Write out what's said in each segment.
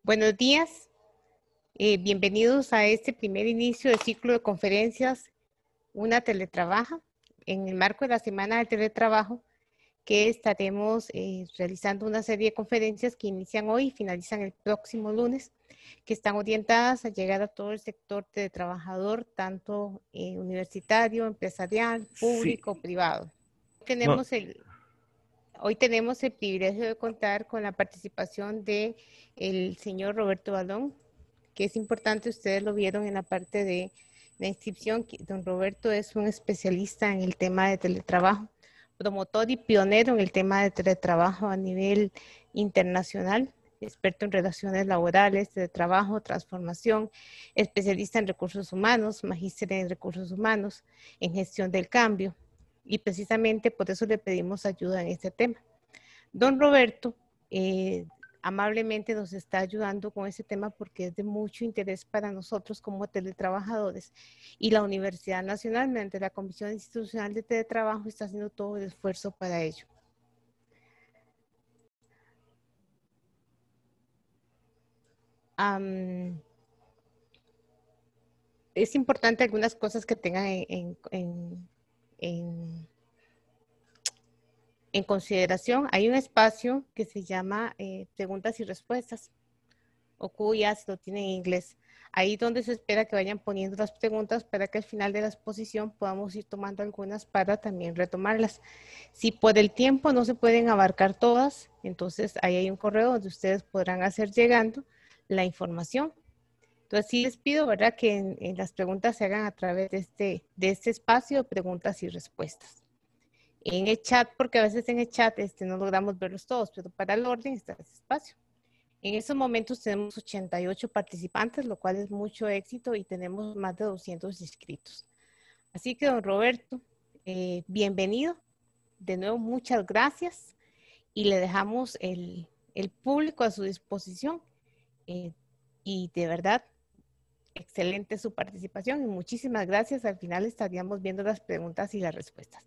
Buenos días, bienvenidos a este primer inicio del ciclo de conferencias Una Teletrabaja, en el marco de la Semana del Teletrabajo, que estaremos realizando una serie de conferencias que inician hoy y finalizan el próximo lunes, que están orientadas a llegar a todo el sector de trabajador, tanto universitario, empresarial, Sí, público, privado. no, Hoy tenemos el privilegio de contar con la participación de el señor Roberto Balón, que es importante, ustedes lo vieron en la parte de la inscripción. Don Roberto es un especialista en el tema de teletrabajo, promotor y pionero en el tema de teletrabajo a nivel internacional, experto en relaciones laborales, teletrabajo, transformación, especialista en recursos humanos, magíster en recursos humanos, en gestión del cambio. Y precisamente por eso le pedimos ayuda en este tema. Don Roberto amablemente nos está ayudando con ese tema porque es de mucho interés para nosotros como teletrabajadores, y la Universidad Nacional, mediante la Comisión Institucional de Teletrabajo, está haciendo todo el esfuerzo para ello. Es importante algunas cosas que tengan en en consideración. Hay un espacio que se llama preguntas y respuestas, o QIAs, lo tienen en inglés. Ahí donde se espera que vayan poniendo las preguntas para que al final de la exposición podamos ir tomando algunas para también retomarlas. Si por el tiempo no se pueden abarcar todas, entonces ahí hay un correo donde ustedes podrán hacer llegando la información. Entonces sí les pido, ¿verdad?, que en las preguntas se hagan a través de este espacio de preguntas y respuestas. En el chat, porque a veces en el chat no logramos verlos todos, pero para el orden está ese espacio. En estos momentos tenemos 88 participantes, lo cual es mucho éxito, y tenemos más de 200 inscritos. Así que, don Roberto, bienvenido. De nuevo, muchas gracias, y le dejamos el público a su disposición. eh, y de verdad, excelente su participación y muchísimas gracias. Al final estaríamos viendo las preguntas y las respuestas.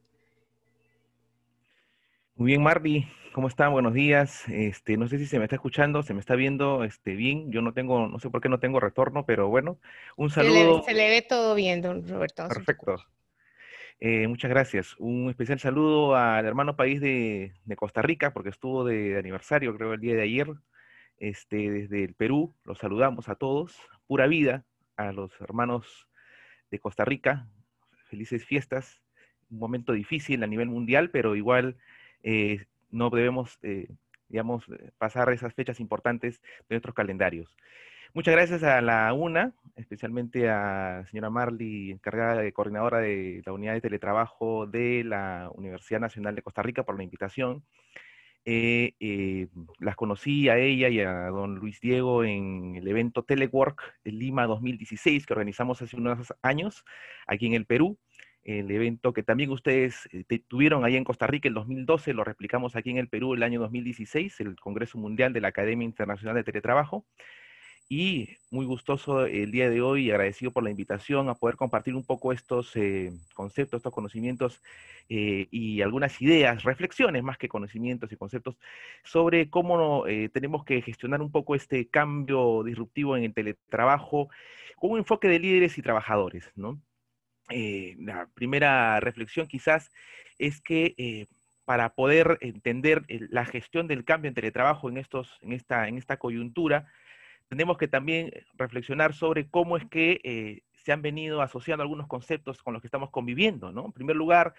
muy bien, Marby, ¿cómo están? Buenos días. No sé si se me está escuchando, se me está viendo, bien. Yo no tengo, no sé por qué no tengo retorno, pero bueno, un saludo. Se le ve todo bien, don Roberto, no se Perfecto. preocupe. Muchas gracias. Un especial saludo al hermano país de Costa Rica, porque estuvo de aniversario, creo, el día de ayer. Desde el Perú, los saludamos a todos. Pura vida a los hermanos de Costa Rica. Felices fiestas. Un momento difícil a nivel mundial, pero igual no debemos, digamos, pasar esas fechas importantes de nuestros calendarios. Muchas gracias a la UNA, especialmente a la señora Marley, encargada de coordinadora de la unidad de teletrabajo de la Universidad Nacional de Costa Rica, por la invitación. Las conocí a ella y a don Luis Diego en el evento Telework en Lima 2016 que organizamos hace unos años aquí en el Perú. El evento que también ustedes tuvieron ahí en Costa Rica el 2012, lo replicamos aquí en el Perú el año 2016, el Congreso Mundial de la Academia Internacional de Teletrabajo. Y muy gustoso el día de hoy y agradecido por la invitación a poder compartir un poco estos conceptos, estos conocimientos y algunas ideas, reflexiones más que conocimientos y conceptos sobre cómo tenemos que gestionar un poco este cambio disruptivo en el teletrabajo con un enfoque de líderes y trabajadores, ¿no? La primera reflexión quizás es que para poder entender la gestión del cambio en teletrabajo en esta coyuntura, tenemos que también reflexionar sobre cómo es que se han venido asociando algunos conceptos con los que estamos conviviendo, ¿no? En primer lugar,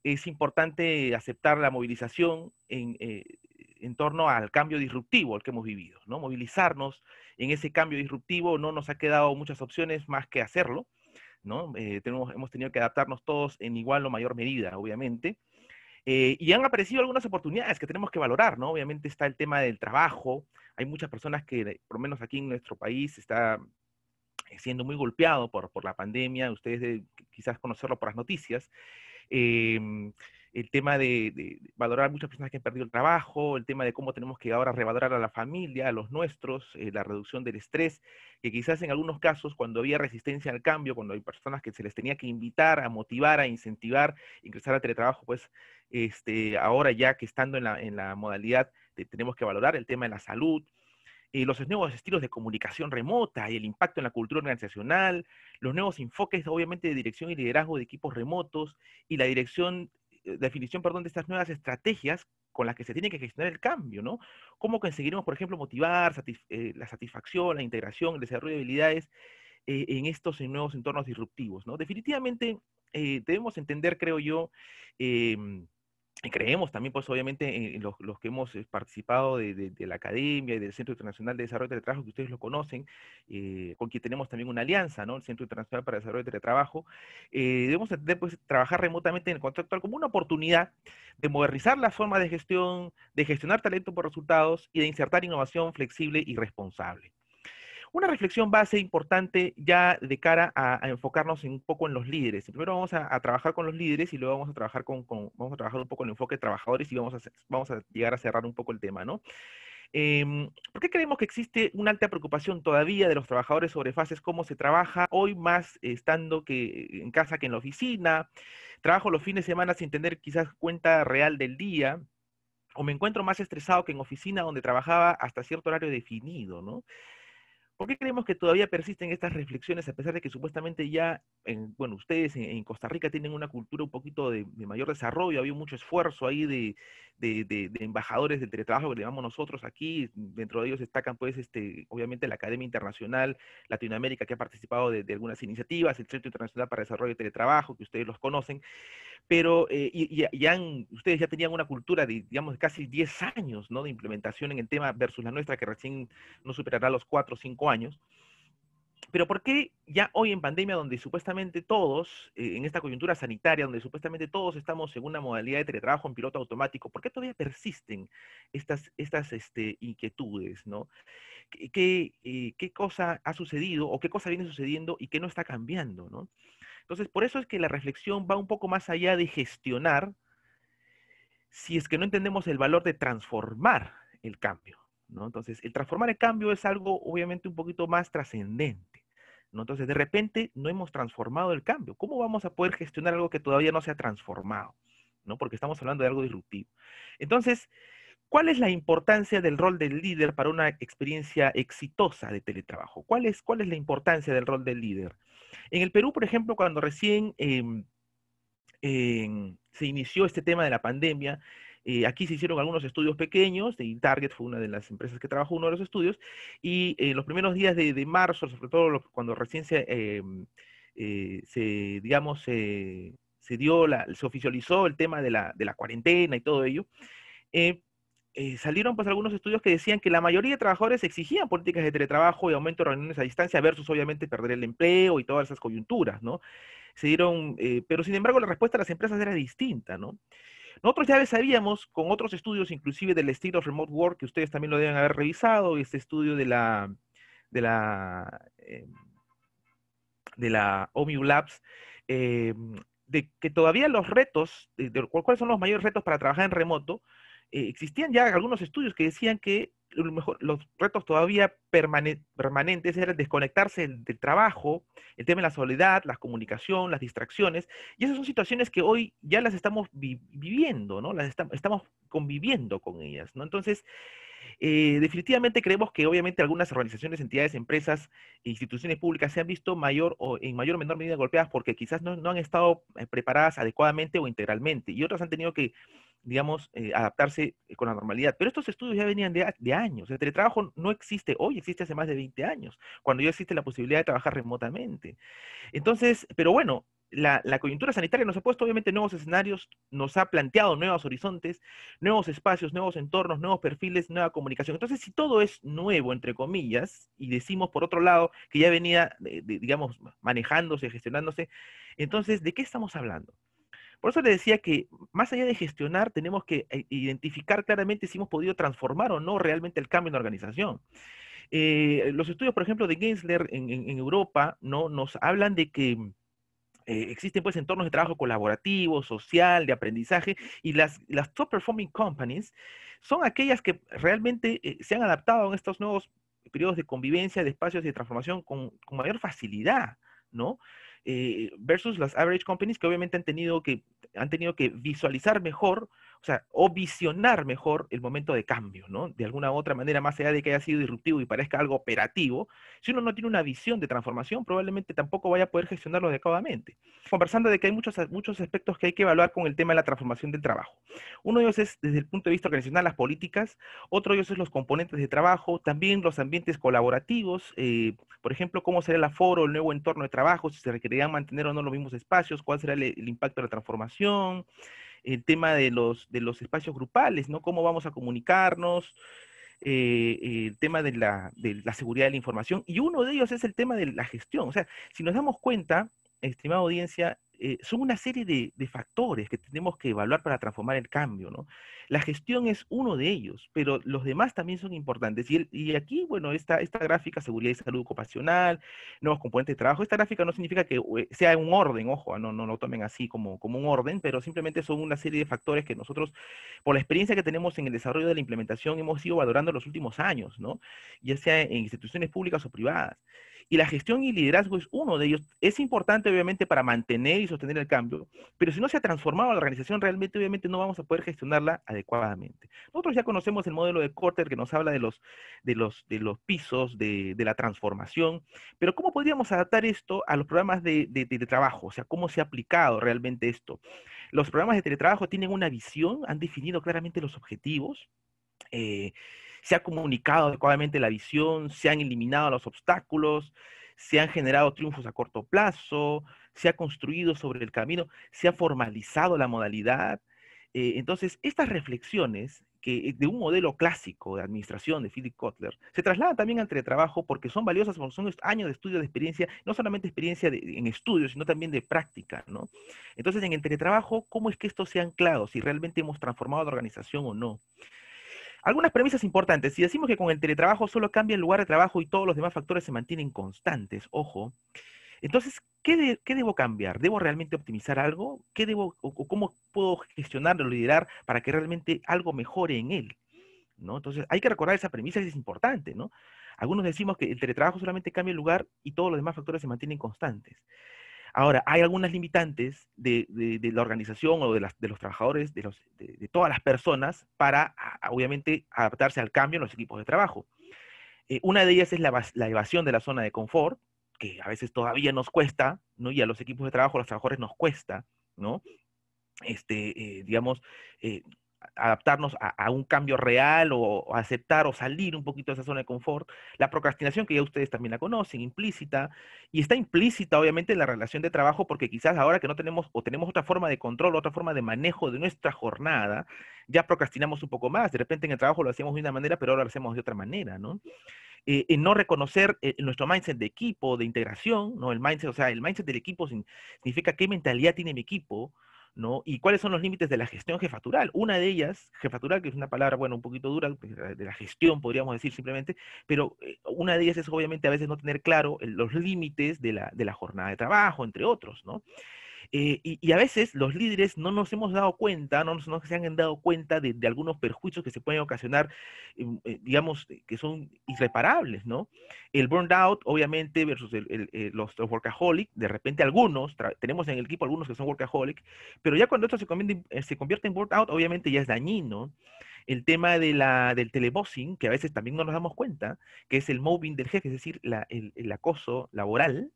es importante aceptar la movilización en torno al cambio disruptivo al que hemos vivido, ¿no? Movilizarnos en ese cambio disruptivo, no nos ha quedado muchas opciones más que hacerlo, ¿no? Hemos tenido que adaptarnos todos en igual o mayor medida, obviamente. Y han aparecido algunas oportunidades que tenemos que valorar, ¿no? Obviamente está el tema del trabajo. Hay muchas personas que, por lo menos aquí en nuestro país, está siendo muy golpeado por la pandemia. Ustedes deben quizás conocerlo por las noticias. El tema de valorar a muchas personas que han perdido el trabajo, el tema de cómo tenemos que ahora revalorar a la familia, a los nuestros, la reducción del estrés, que quizás en algunos casos, cuando había resistencia al cambio, cuando hay personas que se les tenía que invitar, a motivar, a incentivar, ingresar al teletrabajo, pues ahora ya que estando en la modalidad, tenemos que valorar el tema de la salud, los nuevos estilos de comunicación remota y el impacto en la cultura organizacional, los nuevos enfoques, obviamente, de dirección y liderazgo de equipos remotos y la definición, perdón, de estas nuevas estrategias con las que se tiene que gestionar el cambio, ¿no? ¿Cómo conseguiremos, por ejemplo, motivar la satisfacción, la integración, el desarrollo de habilidades en estos nuevos entornos disruptivos, ¿no? Definitivamente debemos entender, creo yo, y creemos también, pues obviamente, en los que hemos participado de la academia y del Centro Internacional de Desarrollo de Teletrabajo, que ustedes lo conocen, con quien tenemos también una alianza, ¿no? El Centro Internacional para el Desarrollo de Teletrabajo. Debemos entender, pues, trabajar remotamente en el contexto actual como una oportunidad de modernizar la forma de gestión, de gestionar talento por resultados y de insertar innovación flexible y responsable. Una reflexión base importante ya de cara a enfocarnos un poco en los líderes. Primero vamos a trabajar con los líderes y luego vamos a trabajar vamos a trabajar un poco en el enfoque de trabajadores y vamos a llegar a cerrar un poco el tema, ¿no? ¿Por qué creemos que existe una alta preocupación todavía de los trabajadores sobre fases cómo se trabaja hoy más estando que en casa que en la oficina? Trabajo los fines de semana sin tener quizás cuenta real del día, o me encuentro más estresado que en oficina donde trabajaba hasta cierto horario definido, ¿no? ¿Por qué creemos que todavía persisten estas reflexiones a pesar de que supuestamente ya, bueno, ustedes en Costa Rica tienen una cultura un poquito de mayor desarrollo, había mucho esfuerzo ahí de embajadores del teletrabajo que le llamamos nosotros aquí, dentro de ellos destacan pues obviamente la Academia Internacional Latinoamérica que ha participado de algunas iniciativas, el Centro Internacional para el Desarrollo de Teletrabajo, que ustedes los conocen, pero ustedes ya tenían una cultura de, digamos, de casi 10 años, ¿no? De implementación en el tema versus la nuestra, que recién no superará los 4 o 5 años. Pero ¿por qué ya hoy en pandemia, donde supuestamente todos, en esta coyuntura sanitaria, donde supuestamente todos estamos en una modalidad de teletrabajo en piloto automático, ¿por qué todavía persisten estas inquietudes, ¿no? ¿Qué cosa ha sucedido o qué cosa viene sucediendo y qué no está cambiando, ¿no? Entonces, por eso es que la reflexión va un poco más allá de gestionar, si es que no entendemos el valor de transformar el cambio, ¿no? Entonces, el transformar el cambio es algo obviamente un poquito más trascendente, ¿no? Entonces, de repente no hemos transformado el cambio. ¿Cómo vamos a poder gestionar algo que todavía no se ha transformado? ¿No? Porque estamos hablando de algo disruptivo. Entonces, ¿cuál es la importancia del rol del líder para una experiencia exitosa de teletrabajo? ¿Cuál es la importancia del rol del líder? En el Perú, por ejemplo, cuando recién se inició este tema de la pandemia, aquí se hicieron algunos estudios pequeños, y Target fue una de las empresas que trabajó uno de los estudios, y los primeros días de marzo, sobre todo cuando recién digamos, se oficializó el tema de la cuarentena y todo ello, eh, salieron pues algunos estudios que decían que la mayoría de trabajadores exigían políticas de teletrabajo y aumento de reuniones a distancia versus obviamente perder el empleo y todas esas coyunturas, ¿no? Pero sin embargo la respuesta de las empresas era distinta, ¿no? Nosotros ya sabíamos con otros estudios, inclusive del State of Remote Work, que ustedes también lo deben haber revisado, este estudio de la, eh, de la OMIU Labs, eh, de que todavía los retos, cuáles son los mayores retos para trabajar en remoto, existían ya algunos estudios que decían que los retos todavía permanentes eran desconectarse del trabajo, el tema de la soledad, la comunicación, las distracciones, y esas son situaciones que hoy ya las estamos viviendo, ¿no? Estamos conviviendo con ellas, ¿no? Entonces, definitivamente creemos que obviamente algunas organizaciones, entidades, empresas e instituciones públicas se han visto en mayor o menor medida golpeadas porque quizás no han estado preparadas adecuadamente o integralmente, y otras han tenido que, digamos, adaptarse con la normalidad. Pero estos estudios ya venían de años. El teletrabajo no existe hoy, existe hace más de 20 años, cuando ya existe la posibilidad de trabajar remotamente. Entonces, pero bueno, la coyuntura sanitaria nos ha puesto obviamente nuevos escenarios, nos ha planteado nuevos horizontes, nuevos espacios, nuevos entornos, nuevos perfiles, nueva comunicación. Entonces, si todo es nuevo, entre comillas, y decimos por otro lado que ya venía, digamos, manejándose, gestionándose, entonces, ¿de qué estamos hablando? Por eso le decía que más allá de gestionar, tenemos que identificar claramente si hemos podido transformar o no realmente el cambio en la organización. Los estudios, por ejemplo, de Gensler en Europa, ¿no? Nos hablan de que existen pues entornos de trabajo colaborativo, social, de aprendizaje, y las top performing companies son aquellas que realmente se han adaptado a estos nuevos periodos de convivencia, de espacios y de transformación con mayor facilidad, ¿no? Versus las average companies que obviamente han tenido que visualizar mejor o sea, o visionar mejor el momento de cambio, ¿no? De alguna u otra manera, más allá de que haya sido disruptivo y parezca algo operativo, si uno no tiene una visión de transformación, probablemente tampoco vaya a poder gestionarlo adecuadamente. Conversando de que hay muchos aspectos que hay que evaluar con el tema de la transformación del trabajo. Uno de ellos es desde el punto de vista organizacional, las políticas, otro de ellos es los componentes de trabajo, también los ambientes colaborativos, por ejemplo, cómo será el aforo, el nuevo entorno de trabajo, si se requerirán mantener o no los mismos espacios, cuál será el impacto de la transformación, el tema de los espacios grupales, ¿no? Cómo vamos a comunicarnos, el tema de la seguridad de la información, y uno de ellos es el tema de la gestión. O sea, si nos damos cuenta, estimada audiencia, son una serie de factores que tenemos que evaluar para transformar el cambio, ¿no? La gestión es uno de ellos, pero los demás también son importantes. Y aquí, bueno, esta gráfica, seguridad y salud ocupacional, nuevos componentes de trabajo, esta gráfica no significa que sea un orden, ojo, no lo tomen así como un orden, pero simplemente son una serie de factores que nosotros, por la experiencia que tenemos en el desarrollo de la implementación, hemos ido valorando en los últimos años, ¿no? Ya sea en instituciones públicas o privadas. Y la gestión y liderazgo es uno de ellos. Es importante, obviamente, para mantener y sostener el cambio, pero si no se ha transformado la organización, realmente, obviamente, no vamos a poder gestionarla adecuadamente. Nosotros ya conocemos el modelo de Porter que nos habla de los pisos, de la transformación, pero ¿cómo podríamos adaptar esto a los programas de teletrabajo? O sea, ¿cómo se ha aplicado realmente esto? Los programas de teletrabajo tienen una visión, han definido claramente los objetivos, eh, se ha comunicado adecuadamente la visión, se han eliminado los obstáculos, se han generado triunfos a corto plazo, se ha construido sobre el camino, se ha formalizado la modalidad. Entonces, estas reflexiones de un modelo clásico de administración de Philip Kotler se trasladan también al teletrabajo porque son valiosas, porque son años de estudio, de experiencia, no solamente experiencia en estudios, sino también de práctica, ¿no? Entonces, en el teletrabajo, ¿cómo es que esto se ha anclado? Si realmente hemos transformado la organización o no. Algunas premisas importantes. Si decimos que con el teletrabajo solo cambia el lugar de trabajo y todos los demás factores se mantienen constantes, ojo, entonces, ¿qué debo cambiar? ¿Debo realmente optimizar algo? ¿Qué debo, o cómo puedo gestionarlo, liderar para que realmente algo mejore en él? ¿No? Entonces, hay que recordar esa premisa que es importante, ¿no? Algunos decimos que el teletrabajo solamente cambia el lugar y todos los demás factores se mantienen constantes. Ahora, hay algunas limitantes de la organización o de los trabajadores, de todas las personas, para, obviamente, adaptarse al cambio en los equipos de trabajo. Una de ellas es la evasión de la zona de confort, que a veces todavía nos cuesta, ¿no? Y a los equipos de trabajo, a los trabajadores nos cuesta, ¿no? Digamos, eh, adaptarnos a un cambio real o aceptar o salir un poquito de esa zona de confort. La procrastinación, que ya ustedes también la conocen, implícita, y está implícita obviamente en la relación de trabajo porque quizás ahora que no tenemos o tenemos otra forma de control, otra forma de manejo de nuestra jornada, ya procrastinamos un poco más. De repente en el trabajo lo hacíamos de una manera, pero ahora lo hacemos de otra manera, ¿no? En no reconocer nuestro mindset de equipo, de integración, ¿no? El mindset, o sea, el mindset del equipo significa qué mentalidad tiene mi equipo, ¿no? Y cuáles son los límites de la gestión jefatural. Una de ellas, jefatural, que es una palabra, bueno, un poquito dura, pues, de la gestión, podríamos decir simplemente, pero una de ellas es obviamente a veces no tener claro los límites de la jornada de trabajo, entre otros, ¿no? Y a veces los líderes no nos hemos dado cuenta, no se han dado cuenta de algunos perjuicios que se pueden ocasionar, digamos, que son irreparables, ¿no? El burnout, obviamente, versus los workaholic, de repente algunos, tenemos en el equipo algunos que son workaholic, pero ya cuando esto se convierte en burnout, obviamente ya es dañino. El tema del telebossing, que a veces también no nos damos cuenta, que es el mobbing del jefe, es decir, el acoso laboral,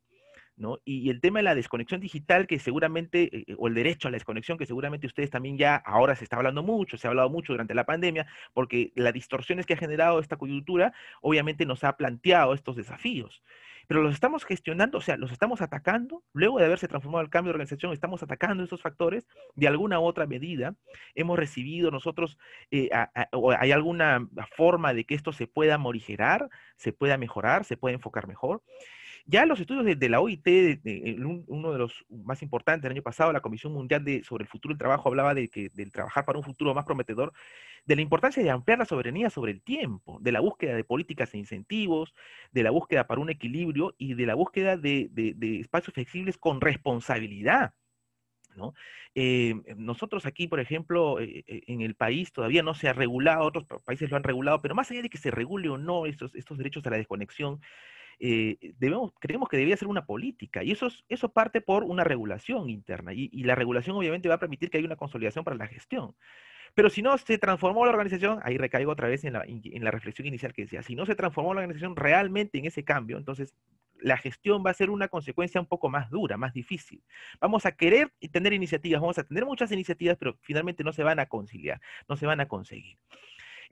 ¿no? Y el tema de la desconexión digital, que seguramente, o el derecho a la desconexión, que seguramente ustedes también ya ahora se está hablando mucho, se ha hablado mucho durante la pandemia, porque las distorsiones que ha generado esta coyuntura, obviamente nos ha planteado estos desafíos. Pero los estamos gestionando, o sea, los estamos atacando, luego de haberse transformado el cambio de organización, estamos atacando estos factores de alguna u otra medida. Hemos recibido nosotros, o hay alguna forma de que esto se pueda morigerar, se pueda mejorar, se pueda enfocar mejor. Ya los estudios de la OIT, uno de los más importantes del año pasado, la Comisión Mundial sobre el Futuro del Trabajo, hablaba del trabajar para un futuro más prometedor, de la importancia de ampliar la soberanía sobre el tiempo, de la búsqueda de políticas e incentivos, de la búsqueda para un equilibrio y de la búsqueda de espacios flexibles con responsabilidad, ¿no? Nosotros aquí, por ejemplo, en el país todavía no se ha regulado, otros países lo han regulado, pero más allá de que se regule o no estos derechos a la desconexión, creemos que debería ser una política, y eso parte por una regulación interna, y la regulación obviamente va a permitir que haya una consolidación para la gestión. Pero si no se transformó la organización, ahí recaigo otra vez en la reflexión inicial que decía, si no se transformó la organización realmente en ese cambio, entonces la gestión va a ser una consecuencia un poco más dura, más difícil. Vamos a querer tener iniciativas, vamos a tener muchas iniciativas, pero finalmente no se van a conciliar, no se van a conseguir.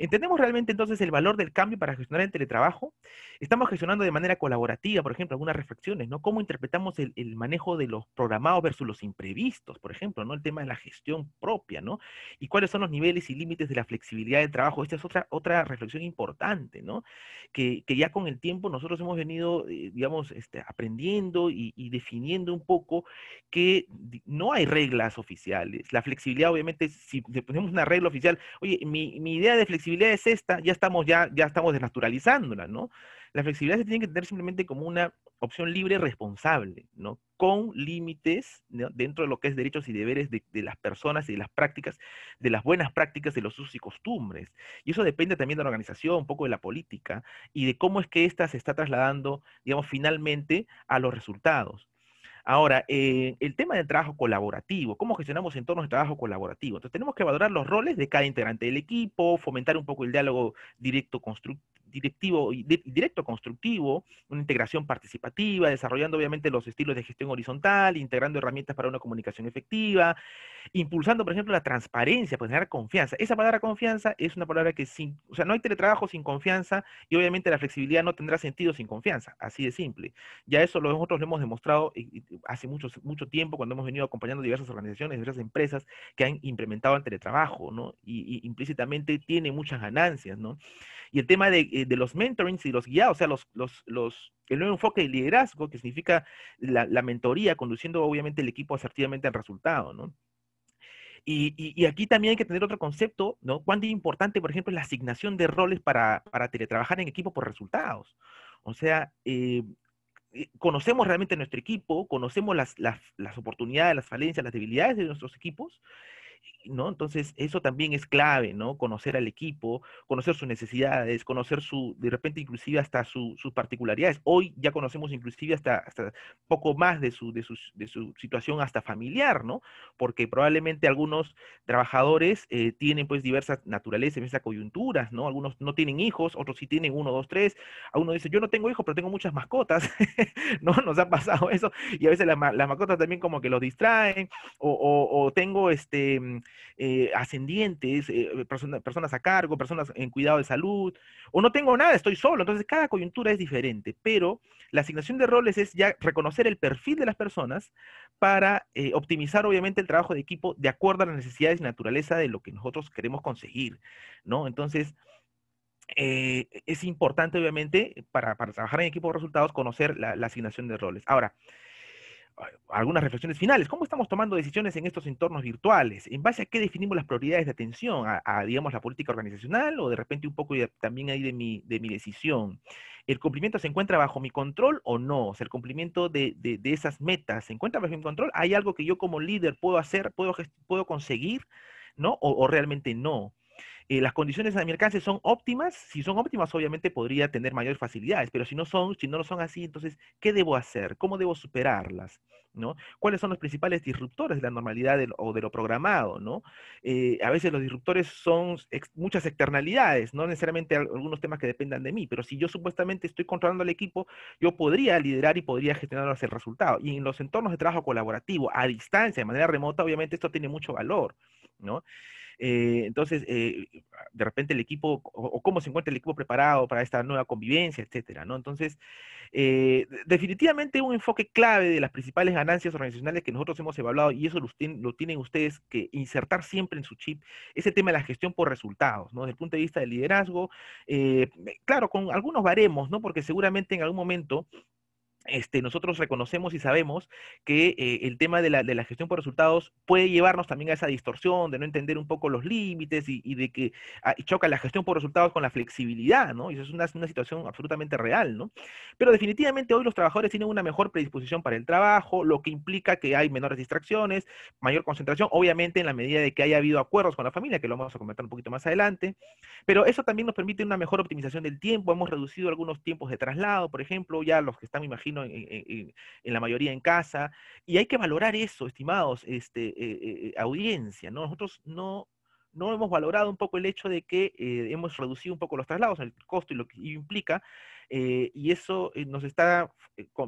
¿Entendemos realmente entonces el valor del cambio para gestionar el teletrabajo? Estamos gestionando de manera colaborativa, por ejemplo, algunas reflexiones, ¿no? ¿Cómo interpretamos el manejo de los programados versus los imprevistos, por ejemplo, ¿no? El tema de la gestión propia, ¿no? Y cuáles son los niveles y límites de la flexibilidad del trabajo. Esta es otra reflexión importante, ¿no? Que ya con el tiempo nosotros hemos venido, digamos, aprendiendo y definiendo un poco que no hay reglas oficiales. La flexibilidad, obviamente, si ponemos una regla oficial, oye, mi idea de flexibilidad es esta, ya estamos desnaturalizándola, ¿no? La flexibilidad se tiene que tener simplemente como una opción libre responsable, ¿no? Con límites, ¿no? Dentro de lo que es derechos y deberes de las personas y de las prácticas, de las buenas prácticas de los usos y costumbres. Y eso depende también de la organización, un poco de la política, y de cómo es que ésta se está trasladando, digamos, finalmente a los resultados. Ahora, el tema del trabajo colaborativo, ¿cómo gestionamos entornos de trabajo colaborativo? Entonces, tenemos que valorar los roles de cada integrante del equipo, fomentar un poco el diálogo directo constructivo, una integración participativa, desarrollando obviamente los estilos de gestión horizontal, integrando herramientas para una comunicación efectiva, impulsando, por ejemplo, la transparencia, pues generar confianza. Esa palabra confianza es una palabra que o sea, no hay teletrabajo sin confianza y obviamente la flexibilidad no tendrá sentido sin confianza, así de simple. Ya eso nosotros lo hemos demostrado hace mucho tiempo cuando hemos venido acompañando diversas organizaciones, diversas empresas que han implementado el teletrabajo, ¿no? Y implícitamente tiene muchas ganancias, ¿no? Y el tema de los mentorings y los guiados, o sea, el nuevo enfoque de liderazgo, que significa la mentoría, conduciendo obviamente el equipo asertivamente al resultado, ¿no? Y aquí también hay que tener otro concepto, ¿no? Cuán importante, por ejemplo, es la asignación de roles para teletrabajar en equipo por resultados. O sea, conocemos realmente nuestro equipo, conocemos las oportunidades, las falencias, las debilidades de nuestros equipos, ¿no? Entonces, eso también es clave, ¿no? Conocer al equipo, conocer sus necesidades, conocer de repente inclusive hasta sus particularidades. Hoy ya conocemos inclusive hasta poco más de su situación hasta familiar, ¿no? Porque probablemente algunos trabajadores tienen pues diversas naturalezas, diversas coyunturas, ¿no? Algunos no tienen hijos, otros sí tienen uno, dos, tres. A uno dice, yo no tengo hijos, pero tengo muchas mascotas, ¿no? Nos ha pasado eso, y a veces las mascotas también como que los distraen, o tengo ascendientes, personas a cargo, personas en cuidado de salud, o no tengo nada, estoy solo. Entonces, cada coyuntura es diferente, pero la asignación de roles es ya reconocer el perfil de las personas para optimizar, obviamente, el trabajo de equipo de acuerdo a las necesidades y naturaleza de lo que nosotros queremos conseguir, ¿no? Entonces, es importante, obviamente, para trabajar en equipo de resultados, conocer la asignación de roles. Ahora, algunas reflexiones finales. ¿Cómo estamos tomando decisiones en estos entornos virtuales? ¿En base a qué definimos las prioridades de atención? Digamos, la política organizacional o de repente un poco también ahí de mi decisión? ¿El cumplimiento se encuentra bajo mi control o no? O sea, el cumplimiento de esas metas se encuentra bajo mi control. ¿Hay algo que yo como líder puedo hacer, puedo conseguir, ¿no? O realmente no. Las condiciones a mi alcance son óptimas. Si son óptimas, obviamente podría tener mayores facilidades, pero si no lo son así, entonces, ¿qué debo hacer? ¿Cómo debo superarlas? ¿No? ¿Cuáles son los principales disruptores de la normalidad o de lo programado? ¿No? A veces los disruptores son muchas externalidades, no necesariamente algunos temas que dependan de mí, pero si yo supuestamente estoy controlando el equipo, yo podría liderar y podría gestionar el resultado. Y en los entornos de trabajo colaborativo, a distancia, de manera remota, obviamente esto tiene mucho valor, ¿no? Entonces, de repente el equipo, o cómo se encuentra el equipo preparado para esta nueva convivencia, etcétera, ¿no? Entonces, definitivamente un enfoque clave de las principales ganancias organizacionales que nosotros hemos evaluado, y eso lo tienen ustedes que insertar siempre en su chip, es el tema de la gestión por resultados, ¿no? Desde el punto de vista del liderazgo, claro, con algunos baremos, ¿no? Porque seguramente en algún momento nosotros reconocemos y sabemos que el tema de la gestión por resultados puede llevarnos también a esa distorsión de no entender un poco los límites y de que choca la gestión por resultados con la flexibilidad, ¿no? Y eso es una situación absolutamente real, ¿no? Pero definitivamente hoy los trabajadores tienen una mejor predisposición para el trabajo, lo que implica que hay menores distracciones, mayor concentración, obviamente en la medida de que haya habido acuerdos con la familia, que lo vamos a comentar un poquito más adelante, pero eso también nos permite una mejor optimización del tiempo. Hemos reducido algunos tiempos de traslado, por ejemplo, ya los que están, me imagino, en la mayoría en casa. Y hay que valorar eso, estimados, audiencia, ¿no? Nosotros no hemos valorado un poco el hecho de que hemos reducido un poco los traslados, el costo y lo que ello implica, y eso nos está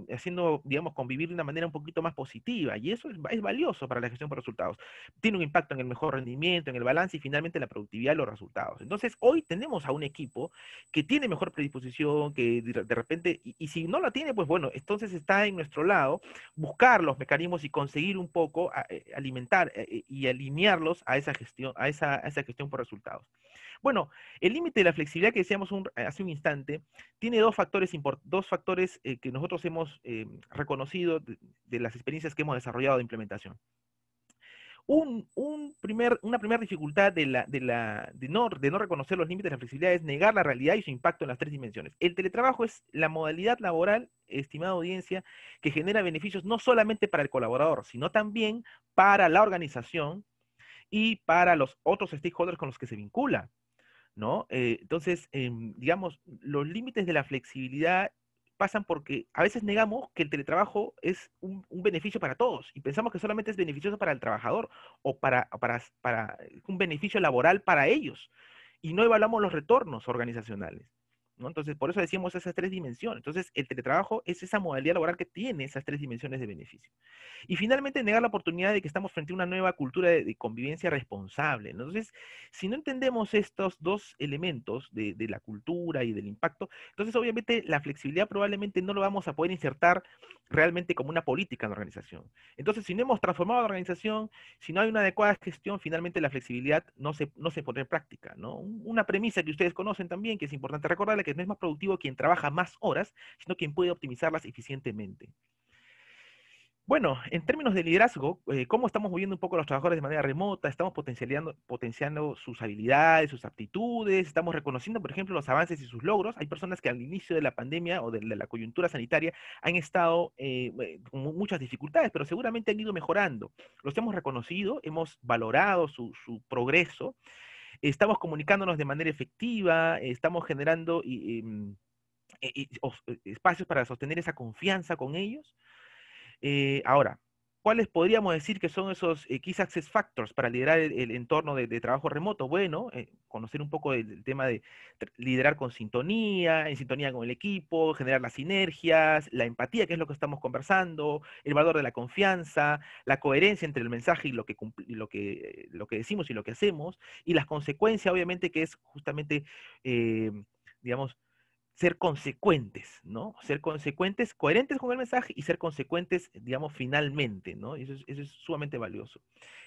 haciendo, digamos, convivir de una manera un poquito más positiva, y eso es valioso para la gestión por resultados. Tiene un impacto en el mejor rendimiento, en el balance y finalmente en la productividad y los resultados. Entonces, hoy tenemos a un equipo que tiene mejor predisposición, que de repente, y si no la tiene, pues bueno, entonces está en nuestro lado buscar los mecanismos y conseguir un poco alimentar y alinearlos a esa gestión, a esa gestión por resultados. Bueno, el límite de la flexibilidad que decíamos hace un instante tiene dos factores que nosotros hemos reconocido de las experiencias que hemos desarrollado de implementación. Una primera dificultad de no reconocer los límites de la flexibilidad es negar la realidad y su impacto en las tres dimensiones. El teletrabajo es la modalidad laboral, estimada audiencia, que genera beneficios no solamente para el colaborador, sino también para la organización y para los otros stakeholders con los que se vincula, ¿no? Entonces, digamos, los límites de la flexibilidad pasan porque a veces negamos que el teletrabajo es un beneficio para todos y pensamos que solamente es beneficioso para el trabajador o para un beneficio laboral para ellos y no evaluamos los retornos organizacionales, ¿no? Entonces, por eso decíamos esas tres dimensiones. Entonces, el teletrabajo es esa modalidad laboral que tiene esas tres dimensiones de beneficio. Y finalmente, negar la oportunidad de que estamos frente a una nueva cultura de convivencia responsable, ¿no? Entonces, si no entendemos estos dos elementos de la cultura y del impacto, entonces obviamente la flexibilidad probablemente no lo vamos a poder insertar realmente como una política en la organización. Entonces, si no hemos transformado la organización, si no hay una adecuada gestión, finalmente la flexibilidad no se pone en práctica, ¿no? Una premisa que ustedes conocen también, que es importante recordarle, que no es más productivo quien trabaja más horas, sino quien puede optimizarlas eficientemente. Bueno, en términos de liderazgo, ¿cómo estamos moviendo un poco a los trabajadores de manera remota? Estamos potenciando sus habilidades, sus aptitudes, estamos reconociendo, por ejemplo, los avances y sus logros. Hay personas que al inicio de la pandemia o de la coyuntura sanitaria han estado con muchas dificultades, pero seguramente han ido mejorando. Los hemos reconocido, hemos valorado su progreso, estamos comunicándonos de manera efectiva, estamos generando espacios para sostener esa confianza con ellos. Ahora, ¿cuáles podríamos decir que son esos Key Success Factors para liderar el entorno de trabajo remoto? Bueno, conocer un poco del tema de liderar con sintonía, en sintonía con el equipo, generar las sinergias, la empatía, que es lo que estamos conversando, el valor de la confianza, la coherencia entre el mensaje y lo que decimos y lo que hacemos, y las consecuencias, obviamente, que es justamente, eh, digamos, ser consecuentes, ¿no? Ser consecuentes, coherentes con el mensaje y ser consecuentes, digamos, finalmente, ¿no? Eso es sumamente valioso.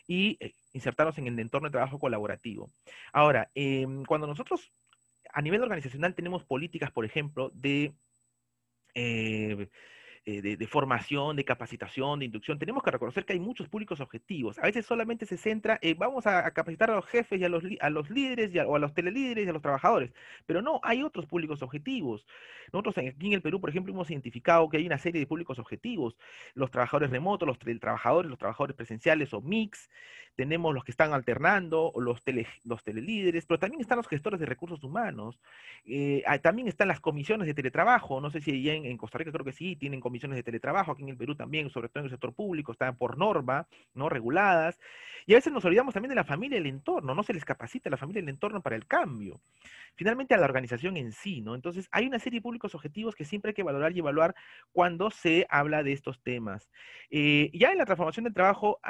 Y insertarnos en el entorno de trabajo colaborativo. Ahora, cuando nosotros a nivel organizacional tenemos políticas, por ejemplo, eh, de formación, de capacitación, de inducción, tenemos que reconocer que hay muchos públicos objetivos. A veces solamente se centra en vamos a capacitar a los jefes y a los líderes o a los telelíderes y a los trabajadores, pero no, hay otros públicos objetivos. Nosotros aquí en el Perú, por ejemplo, hemos identificado que hay una serie de públicos objetivos, los trabajadores remotos, los trabajadores presenciales o mix, tenemos los que están alternando, o los telelíderes, pero también están los gestores de recursos humanos, también están las comisiones de teletrabajo, no sé si allá en Costa Rica creo que sí, tienen comisiones de teletrabajo, aquí en el Perú también, sobre todo en el sector público, están por norma, ¿no? Reguladas, y a veces nos olvidamos también de la familia y el entorno, no se les capacita a la familia y el entorno para el cambio. Finalmente a la organización en sí, ¿no? Entonces hay una serie de públicos objetivos que siempre hay que valorar y evaluar cuando se habla de estos temas. Ya en la transformación del trabajo,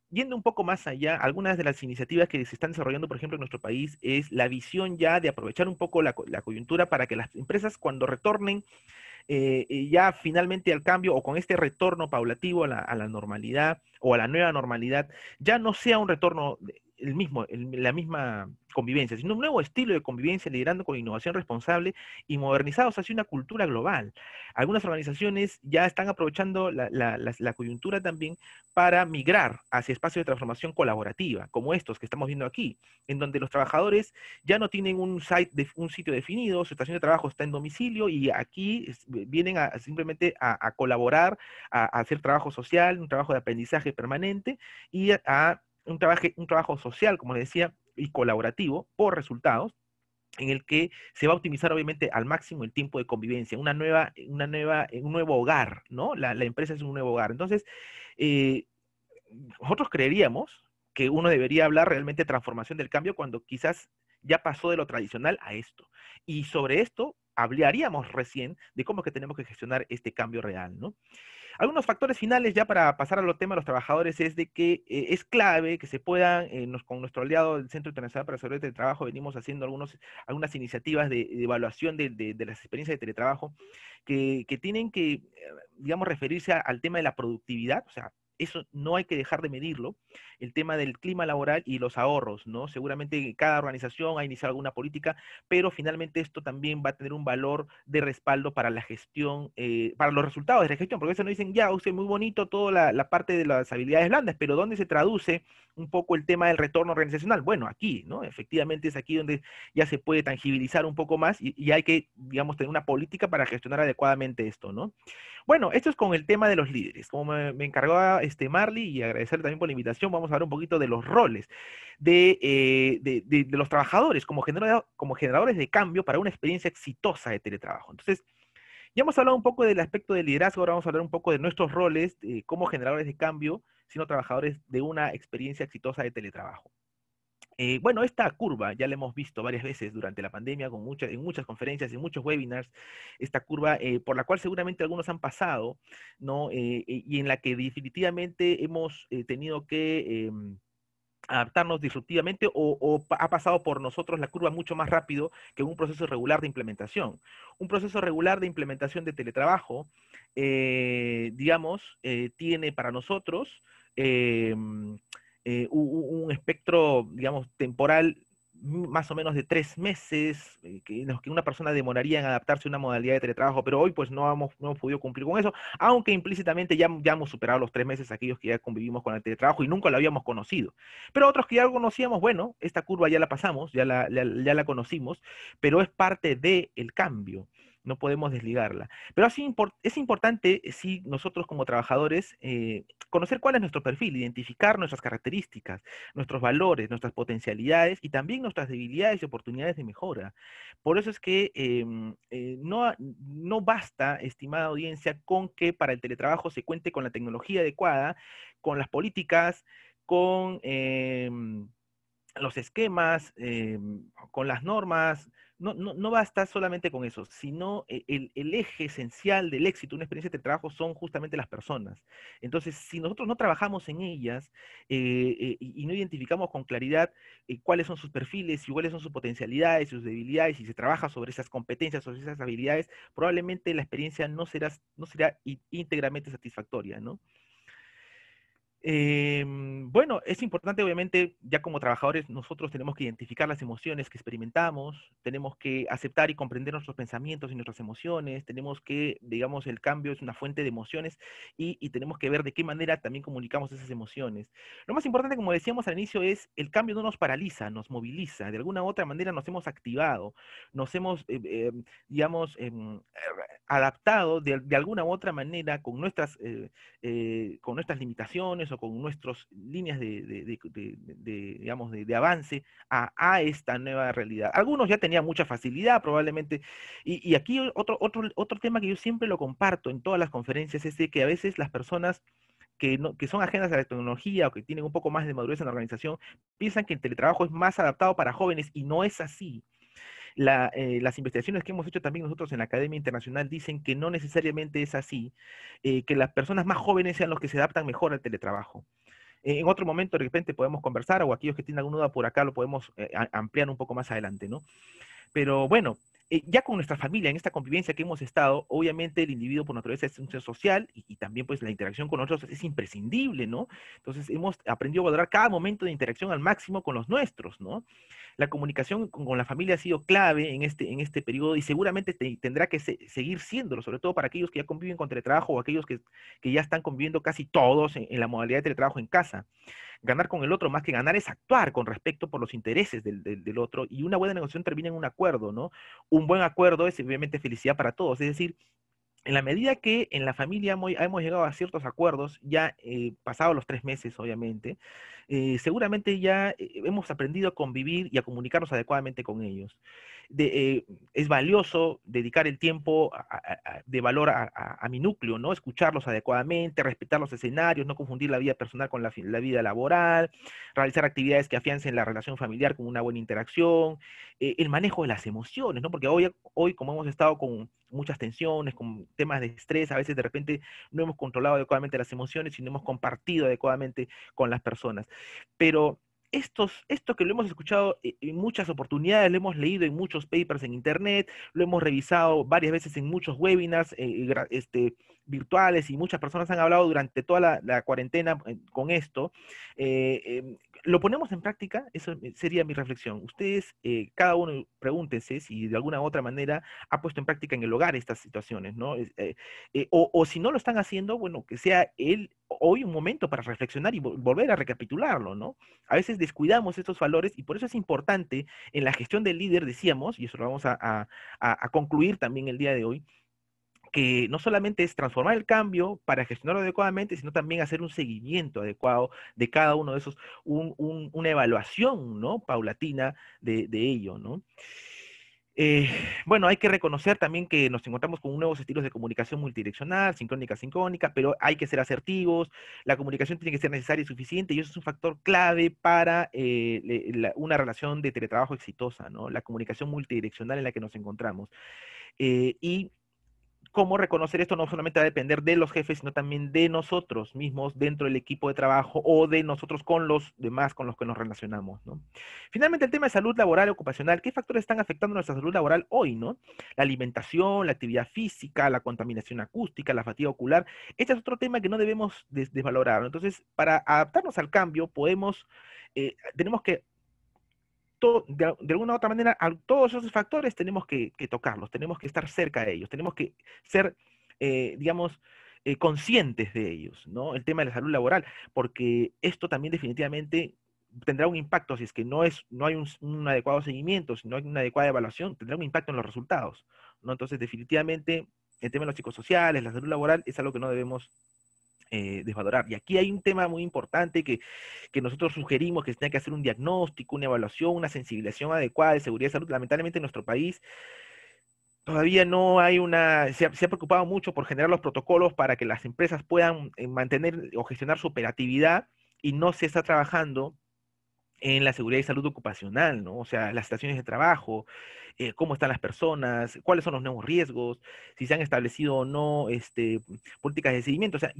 yendo un poco más allá, algunas de las iniciativas que se están desarrollando, por ejemplo, en nuestro país, es la visión ya de aprovechar un poco la coyuntura para que las empresas cuando retornen ya finalmente al cambio o con este retorno paulativo a la normalidad o a la nueva normalidad, ya no sea un retorno la misma convivencia, sino un nuevo estilo de convivencia liderando con innovación responsable y modernizados hacia una cultura global. Algunas organizaciones ya están aprovechando la coyuntura también para migrar hacia espacios de transformación colaborativa, como estos que estamos viendo aquí, en donde los trabajadores ya no tienen un sitio definido, su estación de trabajo está en domicilio y aquí vienen simplemente a colaborar, a hacer trabajo social, un trabajo de aprendizaje permanente y a un trabajo social, como les decía, y colaborativo por resultados, en el que se va a optimizar obviamente al máximo el tiempo de convivencia, un nuevo hogar, ¿no? La empresa es un nuevo hogar. Entonces, eh, nosotros creeríamos que uno debería hablar realmente de transformación del cambio cuando quizás ya pasó de lo tradicional a esto. Y sobre esto hablaríamos recién de cómo es que tenemos que gestionar este cambio real, ¿no? Algunos factores finales ya para pasar a los temas de los trabajadores es de que es clave que se puedan, con nuestro aliado del Centro Internacional para la Seguridad del Trabajo, venimos haciendo algunas iniciativas de evaluación de las experiencias de teletrabajo que tienen que, digamos, referirse al tema de la productividad, o sea, eso no hay que dejar de medirlo, el tema del clima laboral y los ahorros, ¿no? Seguramente cada organización ha iniciado alguna política, pero finalmente esto también va a tener un valor de respaldo para la gestión, para los resultados de la gestión, porque eso no dicen, ya, usted muy bonito toda la parte de las habilidades blandas, pero ¿dónde se traduce un poco el tema del retorno organizacional? Bueno, aquí, ¿no? Efectivamente es aquí donde ya se puede tangibilizar un poco más y hay que, digamos, tener una política para gestionar adecuadamente esto, ¿no? Bueno, esto es con el tema de los líderes. Como me encargó Marley, y agradecerle también por la invitación, vamos a hablar un poquito de los roles de los trabajadores como generadores de cambio para una experiencia exitosa de teletrabajo. Entonces, ya hemos hablado un poco del aspecto del liderazgo, ahora vamos a hablar un poco de nuestros roles como generadores de cambio, sino trabajadores de una experiencia exitosa de teletrabajo. Bueno, esta curva ya la hemos visto varias veces durante la pandemia en muchas conferencias, en muchos webinars, esta curva por la cual seguramente algunos han pasado, ¿no? Y en la que definitivamente hemos tenido que adaptarnos disruptivamente ha pasado por nosotros la curva mucho más rápido que un proceso regular de implementación. Un proceso regular de implementación de teletrabajo, digamos, tiene para nosotros un espectro, digamos, temporal más o menos de 3 meses, en los que una persona demoraría en adaptarse a una modalidad de teletrabajo, pero hoy pues no hemos podido cumplir con eso, aunque implícitamente ya hemos superado los 3 meses aquellos que ya convivimos con el teletrabajo y nunca lo habíamos conocido. Pero otros que ya lo conocíamos, bueno, esta curva ya la pasamos, ya la conocimos, pero es parte del cambio. No podemos desligarla. Pero así es importante, sí, nosotros como trabajadores, conocer cuál es nuestro perfil, identificar nuestras características, nuestros valores, nuestras potencialidades y también nuestras debilidades y oportunidades de mejora. Por eso es que no basta, estimada audiencia, con que para el teletrabajo se cuente con la tecnología adecuada, con las políticas, con los esquemas, con las normas. No basta solamente con eso, sino el eje esencial del éxito de una experiencia de trabajo son justamente las personas. Entonces, si nosotros no trabajamos en ellas y no identificamos con claridad cuáles son sus perfiles y cuáles son sus potencialidades y sus debilidades, y se trabaja sobre esas competencias, sobre esas habilidades, probablemente la experiencia no será íntegramente satisfactoria, ¿no? Bueno, es importante, obviamente, ya como trabajadores, nosotros tenemos que identificar las emociones que experimentamos, tenemos que aceptar y comprender nuestros pensamientos y nuestras emociones, tenemos que, digamos, el cambio es una fuente de emociones y tenemos que ver de qué manera también comunicamos esas emociones. Lo más importante, como decíamos al inicio, es el cambio no nos paraliza, nos moviliza, de alguna u otra manera nos hemos activado, nos hemos, digamos, adaptado de alguna u otra manera con nuestras limitaciones o con nuestras líneas digamos, de avance a esta nueva realidad. Algunos ya tenían mucha facilidad probablemente, y aquí otro tema que yo siempre lo comparto en todas las conferencias es de que a veces las personas que son ajenas a la tecnología o que tienen un poco más de madurez en la organización, piensan que el teletrabajo es más adaptado para jóvenes y no es así. Las investigaciones que hemos hecho también nosotros en la Academia Internacional dicen que no necesariamente es así, que las personas más jóvenes sean los que se adaptan mejor al teletrabajo. En otro momento de repente podemos conversar o aquellos que tienen alguna duda por acá lo podemos ampliar un poco más adelante, ¿no? Pero bueno, ya con nuestra familia, en esta convivencia que hemos estado, obviamente el individuo por naturaleza es un ser social y también pues la interacción con nosotros es imprescindible, ¿no? Entonces hemos aprendido a valorar cada momento de interacción al máximo con los nuestros, ¿no? La comunicación con la familia ha sido clave en este periodo y seguramente tendrá que seguir siéndolo, sobre todo para aquellos que ya conviven con teletrabajo o aquellos que ya están conviviendo casi todos en la modalidad de teletrabajo en casa. Ganar con el otro más que ganar es actuar con respecto por los intereses del otro y una buena negociación termina en un acuerdo, ¿no? Un buen acuerdo es obviamente felicidad para todos, es decir, en la medida que en la familia hemos llegado a ciertos acuerdos, ya pasados los 3 meses, obviamente, seguramente ya hemos aprendido a convivir y a comunicarnos adecuadamente con ellos. es valioso dedicar el tiempo de valor a mi núcleo, ¿no? Escucharlos adecuadamente, respetar los escenarios, no confundir la vida personal con la vida laboral, realizar actividades que afiancen la relación familiar con una buena interacción, el manejo de las emociones, ¿no? Porque hoy, como hemos estado con muchas tensiones, con temas de estrés, a veces de repente no hemos controlado adecuadamente las emociones y no hemos compartido adecuadamente con las personas. Pero esto que lo hemos escuchado en muchas oportunidades, lo hemos leído en muchos papers en internet, lo hemos revisado varias veces en muchos webinars virtuales, y muchas personas han hablado durante toda la cuarentena con esto. Lo ponemos en práctica, eso sería mi reflexión. Ustedes, cada uno, pregúntese si de alguna u otra manera ha puesto en práctica en el hogar estas situaciones, ¿no? O si no lo están haciendo, bueno, que sea hoy un momento para reflexionar y volver a recapitularlo, ¿no? A veces descuidamos estos valores, y por eso es importante en la gestión del líder, decíamos, y eso lo vamos a concluir también el día de hoy, que no solamente es transformar el cambio para gestionarlo adecuadamente, sino también hacer un seguimiento adecuado de cada uno de esos, una evaluación, ¿no? Paulatina de ello, ¿no? Eh, bueno, hay que reconocer también que nos encontramos con nuevos estilos de comunicación multidireccional, sincrónica, sincrónica, pero hay que ser asertivos, la comunicación tiene que ser necesaria y suficiente, y eso es un factor clave para una relación de teletrabajo exitosa, ¿no? La comunicación multidireccional en la que nos encontramos. Y cómo reconocer esto no solamente va a depender de los jefes, sino también de nosotros mismos dentro del equipo de trabajo, o de nosotros con los demás con los que nos relacionamos, ¿no? Finalmente, el tema de salud laboral y ocupacional. ¿Qué factores están afectando nuestra salud laboral hoy, no? La alimentación, la actividad física, la contaminación acústica, la fatiga ocular. Este es otro tema que no debemos desvalorar, ¿no? Entonces, para adaptarnos al cambio, tenemos que de alguna u otra manera, a todos esos factores tenemos que tocarlos, tenemos que estar cerca de ellos, tenemos que ser, digamos, conscientes de ellos, ¿no? El tema de la salud laboral, porque esto también definitivamente tendrá un impacto. Si es que no hay un adecuado seguimiento, si no hay una adecuada evaluación, tendrá un impacto en los resultados, ¿no? Entonces, definitivamente, el tema de los psicosociales, la salud laboral, es algo que no debemos desvalorar. Y aquí hay un tema muy importante que nosotros sugerimos, que se tenga que hacer un diagnóstico, una evaluación, una sensibilización adecuada de seguridad y salud. Lamentablemente en nuestro país todavía no hay se ha preocupado mucho por generar los protocolos para que las empresas puedan mantener o gestionar su operatividad, y no se está trabajando en la seguridad y salud ocupacional, ¿no? O sea, las estaciones de trabajo, cómo están las personas, cuáles son los nuevos riesgos, si se han establecido o no políticas de seguimiento. O sea,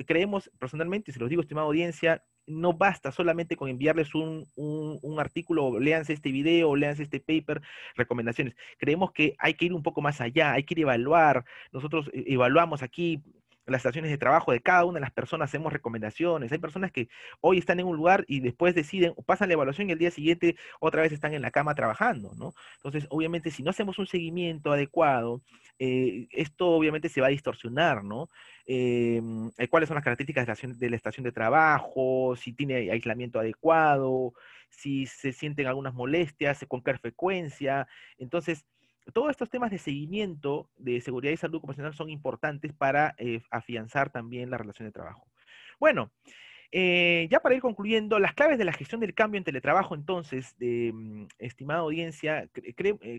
creemos personalmente, se los digo, estimada audiencia, no basta solamente con enviarles un artículo, léanse este video, léanse este paper, recomendaciones. Creemos que hay que ir un poco más allá, hay que ir a evaluar. Nosotros evaluamos aquí las estaciones de trabajo de cada una de las personas, hacemos recomendaciones. Hay personas que hoy están en un lugar y después deciden, o pasan la evaluación, y el día siguiente otra vez están en la cama trabajando, ¿no? Entonces, obviamente, si no hacemos un seguimiento adecuado, esto obviamente se va a distorsionar, ¿no? ¿Cuáles son las características de la estación de trabajo? Si tiene aislamiento adecuado, si se sienten algunas molestias, con qué frecuencia. Entonces, todos estos temas de seguimiento de seguridad y salud ocupacional son importantes para afianzar también la relación de trabajo. Bueno, ya para ir concluyendo, las claves de la gestión del cambio en teletrabajo, entonces, estimada audiencia,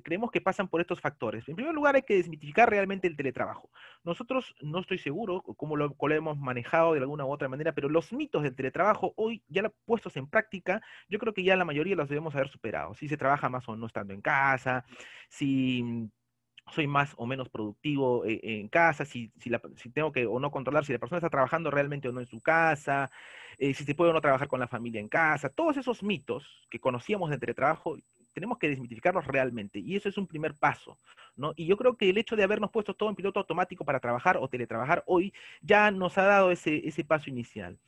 creemos que pasan por estos factores. En primer lugar, hay que desmitificar realmente el teletrabajo. Nosotros, no estoy seguro cómo lo hemos manejado de alguna u otra manera, pero los mitos del teletrabajo hoy, ya puestos en práctica, yo creo que ya la mayoría los debemos haber superado. Si se trabaja más o no estando en casa, si soy más o menos productivo en casa, si tengo que o no controlar si la persona está trabajando realmente o no en su casa, si se puede o no trabajar con la familia en casa. Todos esos mitos que conocíamos de teletrabajo, tenemos que desmitificarlos realmente, y eso es un primer paso, ¿no? Y yo creo que el hecho de habernos puesto todo en piloto automático para trabajar o teletrabajar hoy ya nos ha dado ese paso inicial.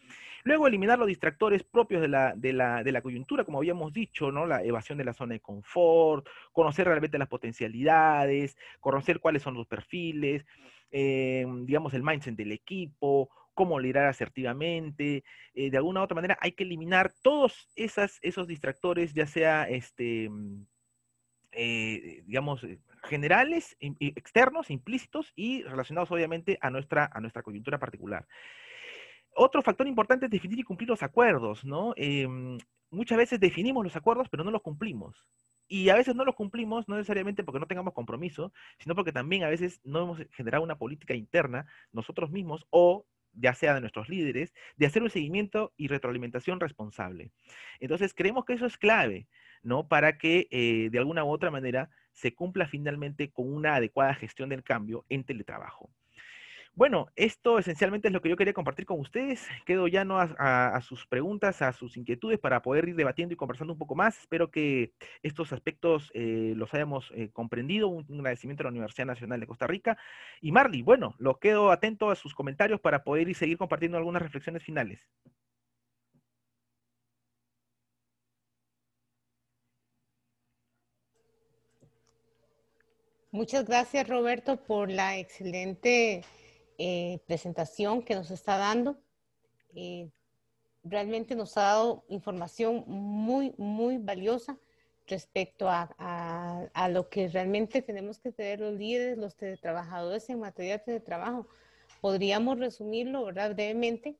Luego, eliminar los distractores propios de la coyuntura, como habíamos dicho, ¿no? La evasión de la zona de confort, conocer realmente las potencialidades, conocer cuáles son los perfiles, digamos, el mindset del equipo, cómo liderar asertivamente. De alguna u otra manera hay que eliminar todos esos distractores, ya sea, digamos, generales, externos, implícitos, y relacionados obviamente a nuestra coyuntura particular. Otro factor importante es definir y cumplir los acuerdos, ¿no? Muchas veces definimos los acuerdos, pero no los cumplimos. y a veces no lo cumplimos, no necesariamente porque no tengamos compromiso, sino porque también a veces no hemos generado una política interna nosotros mismos o ya sea de nuestros líderes, de hacer un seguimiento y retroalimentación responsable. Entonces, creemos que eso es clave, ¿no? Para que de alguna u otra manera se cumpla finalmente con una adecuada gestión del cambio en teletrabajo. Bueno, esto esencialmente es lo que yo quería compartir con ustedes. Quedo llano a sus preguntas, a sus inquietudes para poder ir debatiendo y conversando un poco más. Espero que estos aspectos los hayamos comprendido. Un agradecimiento a la Universidad Nacional de Costa Rica. Y Marley, bueno, lo quedo atento a sus comentarios para poder ir seguir compartiendo algunas reflexiones finales. Muchas gracias, Roberto, por la excelente presentación que nos está dando. Eh, Realmente nos ha dado información muy, muy valiosa respecto a lo que realmente tenemos que tener los líderes, los teletrabajadores en materia de teletrabajo. Podríamos resumirlo, ¿verdad?, brevemente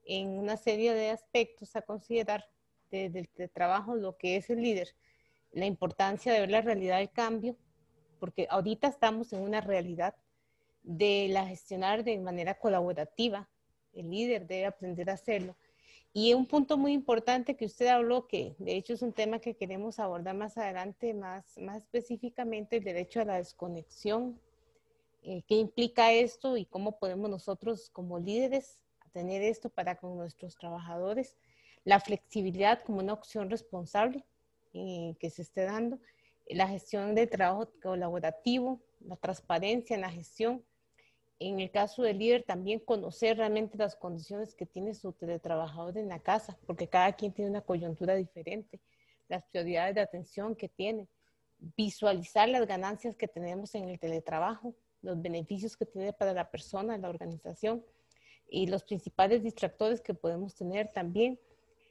en una serie de aspectos a considerar desde el teletrabajo, lo que es el líder, la importancia de ver la realidad del cambio, porque ahorita estamos en una realidad de la gestionar de manera colaborativa. El líder debe aprender a hacerlo. Y un punto muy importante que usted habló, que de hecho es un tema que queremos abordar más adelante, más específicamente, el derecho a la desconexión. ¿Qué implica esto y cómo podemos nosotros como líderes tener esto para con nuestros trabajadores? La flexibilidad como una opción responsable que se esté dando, la gestión de trabajo colaborativo, la transparencia en la gestión. En el caso del líder, también conocer realmente las condiciones que tiene su teletrabajador en la casa, porque cada quien tiene una coyuntura diferente, las prioridades de atención que tiene, visualizar las ganancias que tenemos en el teletrabajo, los beneficios que tiene para la persona, la organización y los principales distractores que podemos tener también.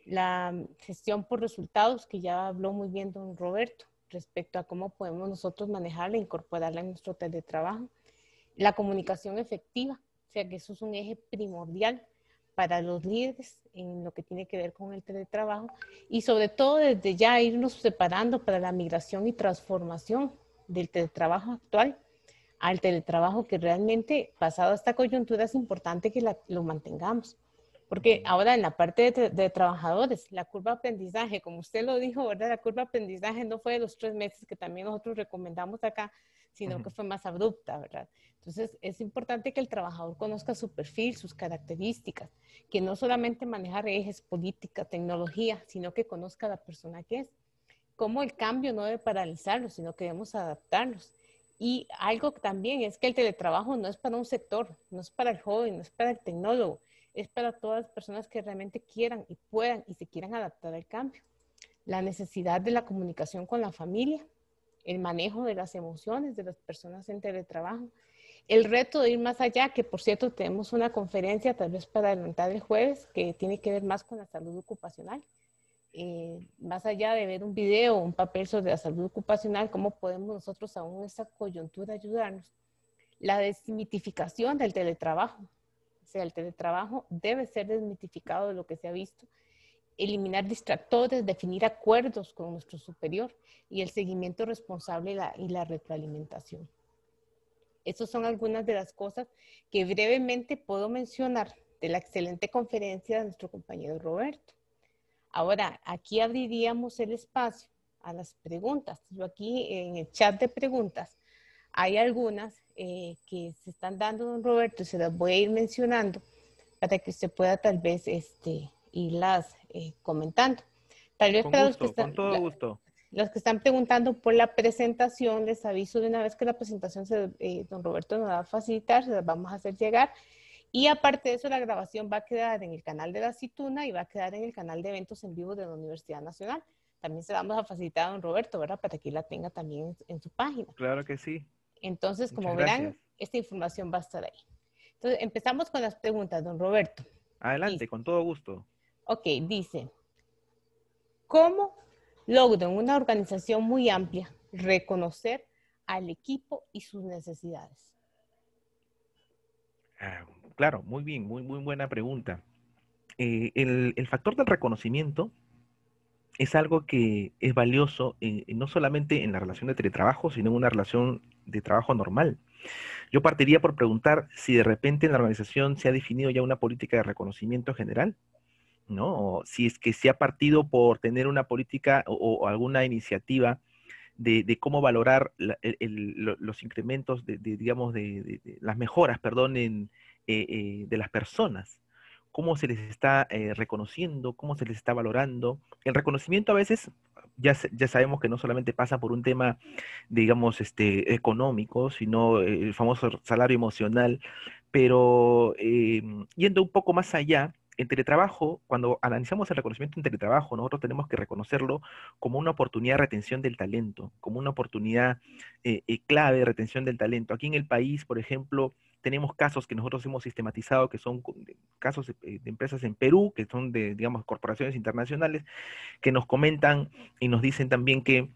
La gestión por resultados, que ya habló muy bien don Roberto, respecto a cómo podemos nosotros manejarla e incorporarla en nuestro teletrabajo. La comunicación efectiva, o sea que eso es un eje primordial para los líderes en lo que tiene que ver con el teletrabajo y sobre todo desde ya irnos preparando para la migración y transformación del teletrabajo actual al teletrabajo que realmente, pasado esta coyuntura, es importante que lo mantengamos. Porque ahora en la parte de trabajadores, la curva de aprendizaje, como usted lo dijo, ¿verdad? La curva de aprendizaje no fue de los 3 meses que también nosotros recomendamos acá, sino que fue más abrupta, ¿verdad? Entonces, es importante que el trabajador conozca su perfil, sus características, que no solamente manejar ejes, política, tecnología, sino que conozca a la persona que es. Cómo el cambio no debe paralizarlos, sino que debemos adaptarnos. Y algo también es que el teletrabajo no es para un sector, no es para el joven, no es para el tecnólogo, es para todas las personas que realmente quieran y puedan y se quieran adaptar al cambio. La necesidad de la comunicación con la familia, el manejo de las emociones de las personas en teletrabajo, el reto de ir más allá, que por cierto tenemos una conferencia tal vez para adelantar el jueves, que tiene que ver más con la salud ocupacional. Más allá de ver un video o un papel sobre la salud ocupacional, cómo podemos nosotros aún en esta coyuntura ayudarnos. La desmitificación del teletrabajo, o sea, el teletrabajo debe ser desmitificado de lo que se ha visto, eliminar distractores, definir acuerdos con nuestro superior y el seguimiento responsable y la retroalimentación. Estas son algunas de las cosas que brevemente puedo mencionar de la excelente conferencia de nuestro compañero Roberto. Ahora, aquí abriríamos el espacio a las preguntas. Yo aquí en el chat de preguntas hay algunas que se están dando, don Roberto, y se las voy a ir mencionando para que usted pueda tal vez irlas comentando. Tal vez Con para los que gusto, están, con todo gusto. los que están preguntando por la presentación, les aviso de una vez que la presentación, don Roberto nos va a facilitar, se las vamos a hacer llegar. Y aparte de eso, la grabación va a quedar en el canal de la Cituna y va a quedar en el canal de eventos en vivo de la Universidad Nacional. También se la vamos a facilitar a don Roberto, ¿verdad? Para que la tenga también en su página. Claro que sí. Entonces, Muchas como gracias. verán, esta información va a estar ahí. Entonces, empezamos con las preguntas, don Roberto. Adelante, Dice, con todo gusto. ok, dice, ¿cómo logro en una organización muy amplia reconocer al equipo y sus necesidades? Ah, claro, muy bien, muy buena pregunta. El factor del reconocimiento es algo que es valioso no solamente en la relación de teletrabajo, sino en una relación de trabajo normal. Yo partiría por preguntar si de repente en la organización se ha definido ya una política de reconocimiento general, ¿no? O si es que se ha partido por tener una política o alguna iniciativa de cómo valorar los incrementos digamos, de las mejoras, perdón, de las personas. Cómo se les está reconociendo, cómo se les está valorando. El reconocimiento a veces, ya sabemos que no solamente pasa por un tema, digamos, económico, sino el famoso salario emocional, pero yendo un poco más allá, en teletrabajo, cuando analizamos el reconocimiento en teletrabajo, nosotros tenemos que reconocerlo como una oportunidad de retención del talento, como una oportunidad clave de retención del talento. Aquí en el país, por ejemplo, tenemos casos que nosotros hemos sistematizado, que son casos de empresas en Perú, que son de, digamos, corporaciones internacionales, que nos comentan y nos dicen también que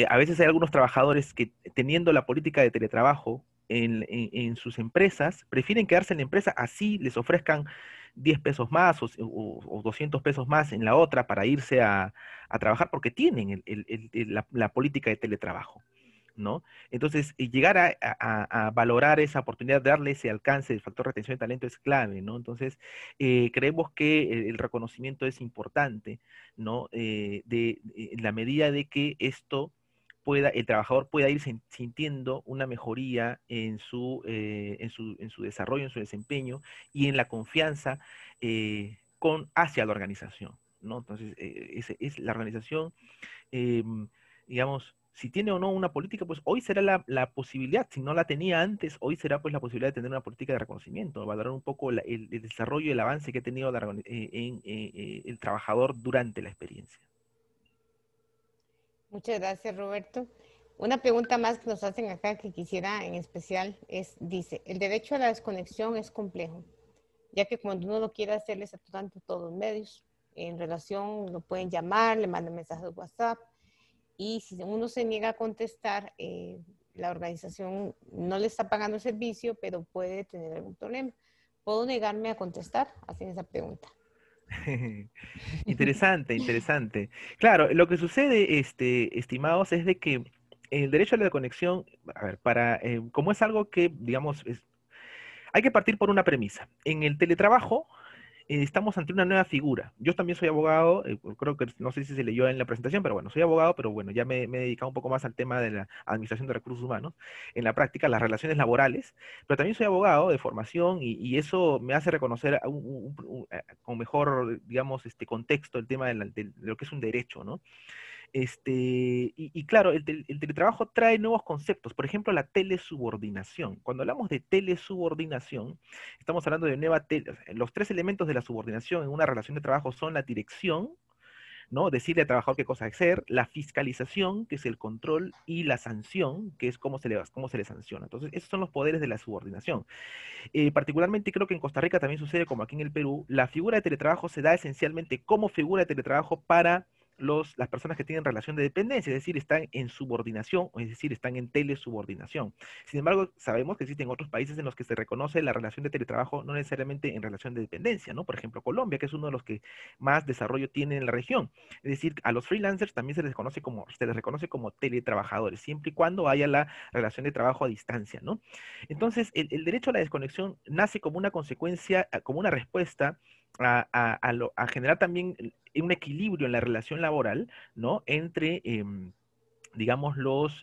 a veces hay algunos trabajadores que teniendo la política de teletrabajo en sus empresas, prefieren quedarse en la empresa así les ofrezcan 10 pesos más o 200 pesos más en la otra para irse a trabajar porque tienen la política de teletrabajo. ¿No? Entonces, llegar a valorar esa oportunidad, darle ese alcance del factor retención de talento es clave, ¿no? Entonces, creemos que el reconocimiento es importante, ¿no? En la medida de que esto el trabajador pueda ir sintiendo una mejoría en su desarrollo, en su desempeño y en la confianza hacia la organización, ¿no? Entonces, es la organización digamos, si tiene o no una política, pues hoy será la posibilidad, si no la tenía antes, hoy será pues la posibilidad de tener una política de reconocimiento, valorar un poco el desarrollo y el avance que ha tenido el trabajador durante la experiencia. Muchas gracias, Roberto. Una pregunta más que nos hacen acá que quisiera en especial dice, el derecho a la desconexión es complejo, ya que cuando uno lo quiere hacer, le saturan todos los medios. En relación, lo pueden llamar, le mandan mensajes de WhatsApp, y si uno se niega a contestar, la organización no le está pagando el servicio, pero puede tener algún problema. ¿Puedo negarme a contestar? Hacen esa pregunta. Interesante, interesante. Claro, lo que sucede, estimados, es de que el derecho a la conexión, a ver, como es algo que, digamos, hay que partir por una premisa. En el teletrabajo, estamos ante una nueva figura. Yo también soy abogado, creo que no sé si se leyó en la presentación, pero bueno, soy abogado, pero bueno, ya me he dedicado un poco más al tema de la administración de recursos humanos, en la práctica, las relaciones laborales, pero también soy abogado de formación y eso me hace reconocer con mejor, digamos, contexto el tema de lo que es un derecho, ¿no? Y claro, el teletrabajo trae nuevos conceptos, por ejemplo, la telesubordinación. Cuando hablamos de telesubordinación, estamos hablando de los tres elementos de la subordinación en una relación de trabajo son la dirección, ¿no? Decirle al trabajador qué cosa hacer, la fiscalización, que es el control, y la sanción, que es cómo se le sanciona. Entonces, esos son los poderes de la subordinación. Particularmente creo que en Costa Rica también sucede como aquí en el Perú, la figura de teletrabajo se da esencialmente como figura de teletrabajo para las personas que tienen relación de dependencia, es decir, están en subordinación, es decir, están en telesubordinación. Sin embargo, sabemos que existen otros países en los que se reconoce la relación de teletrabajo no necesariamente en relación de dependencia, ¿no? Por ejemplo, Colombia, que es uno de los que más desarrollo tiene en la región. Es decir, a los freelancers también se les reconoce como teletrabajadores, siempre y cuando haya la relación de trabajo a distancia, ¿no? Entonces, el derecho a la desconexión nace como una consecuencia, como una respuesta a generar también un equilibrio en la relación laboral, ¿no? Entre, digamos, los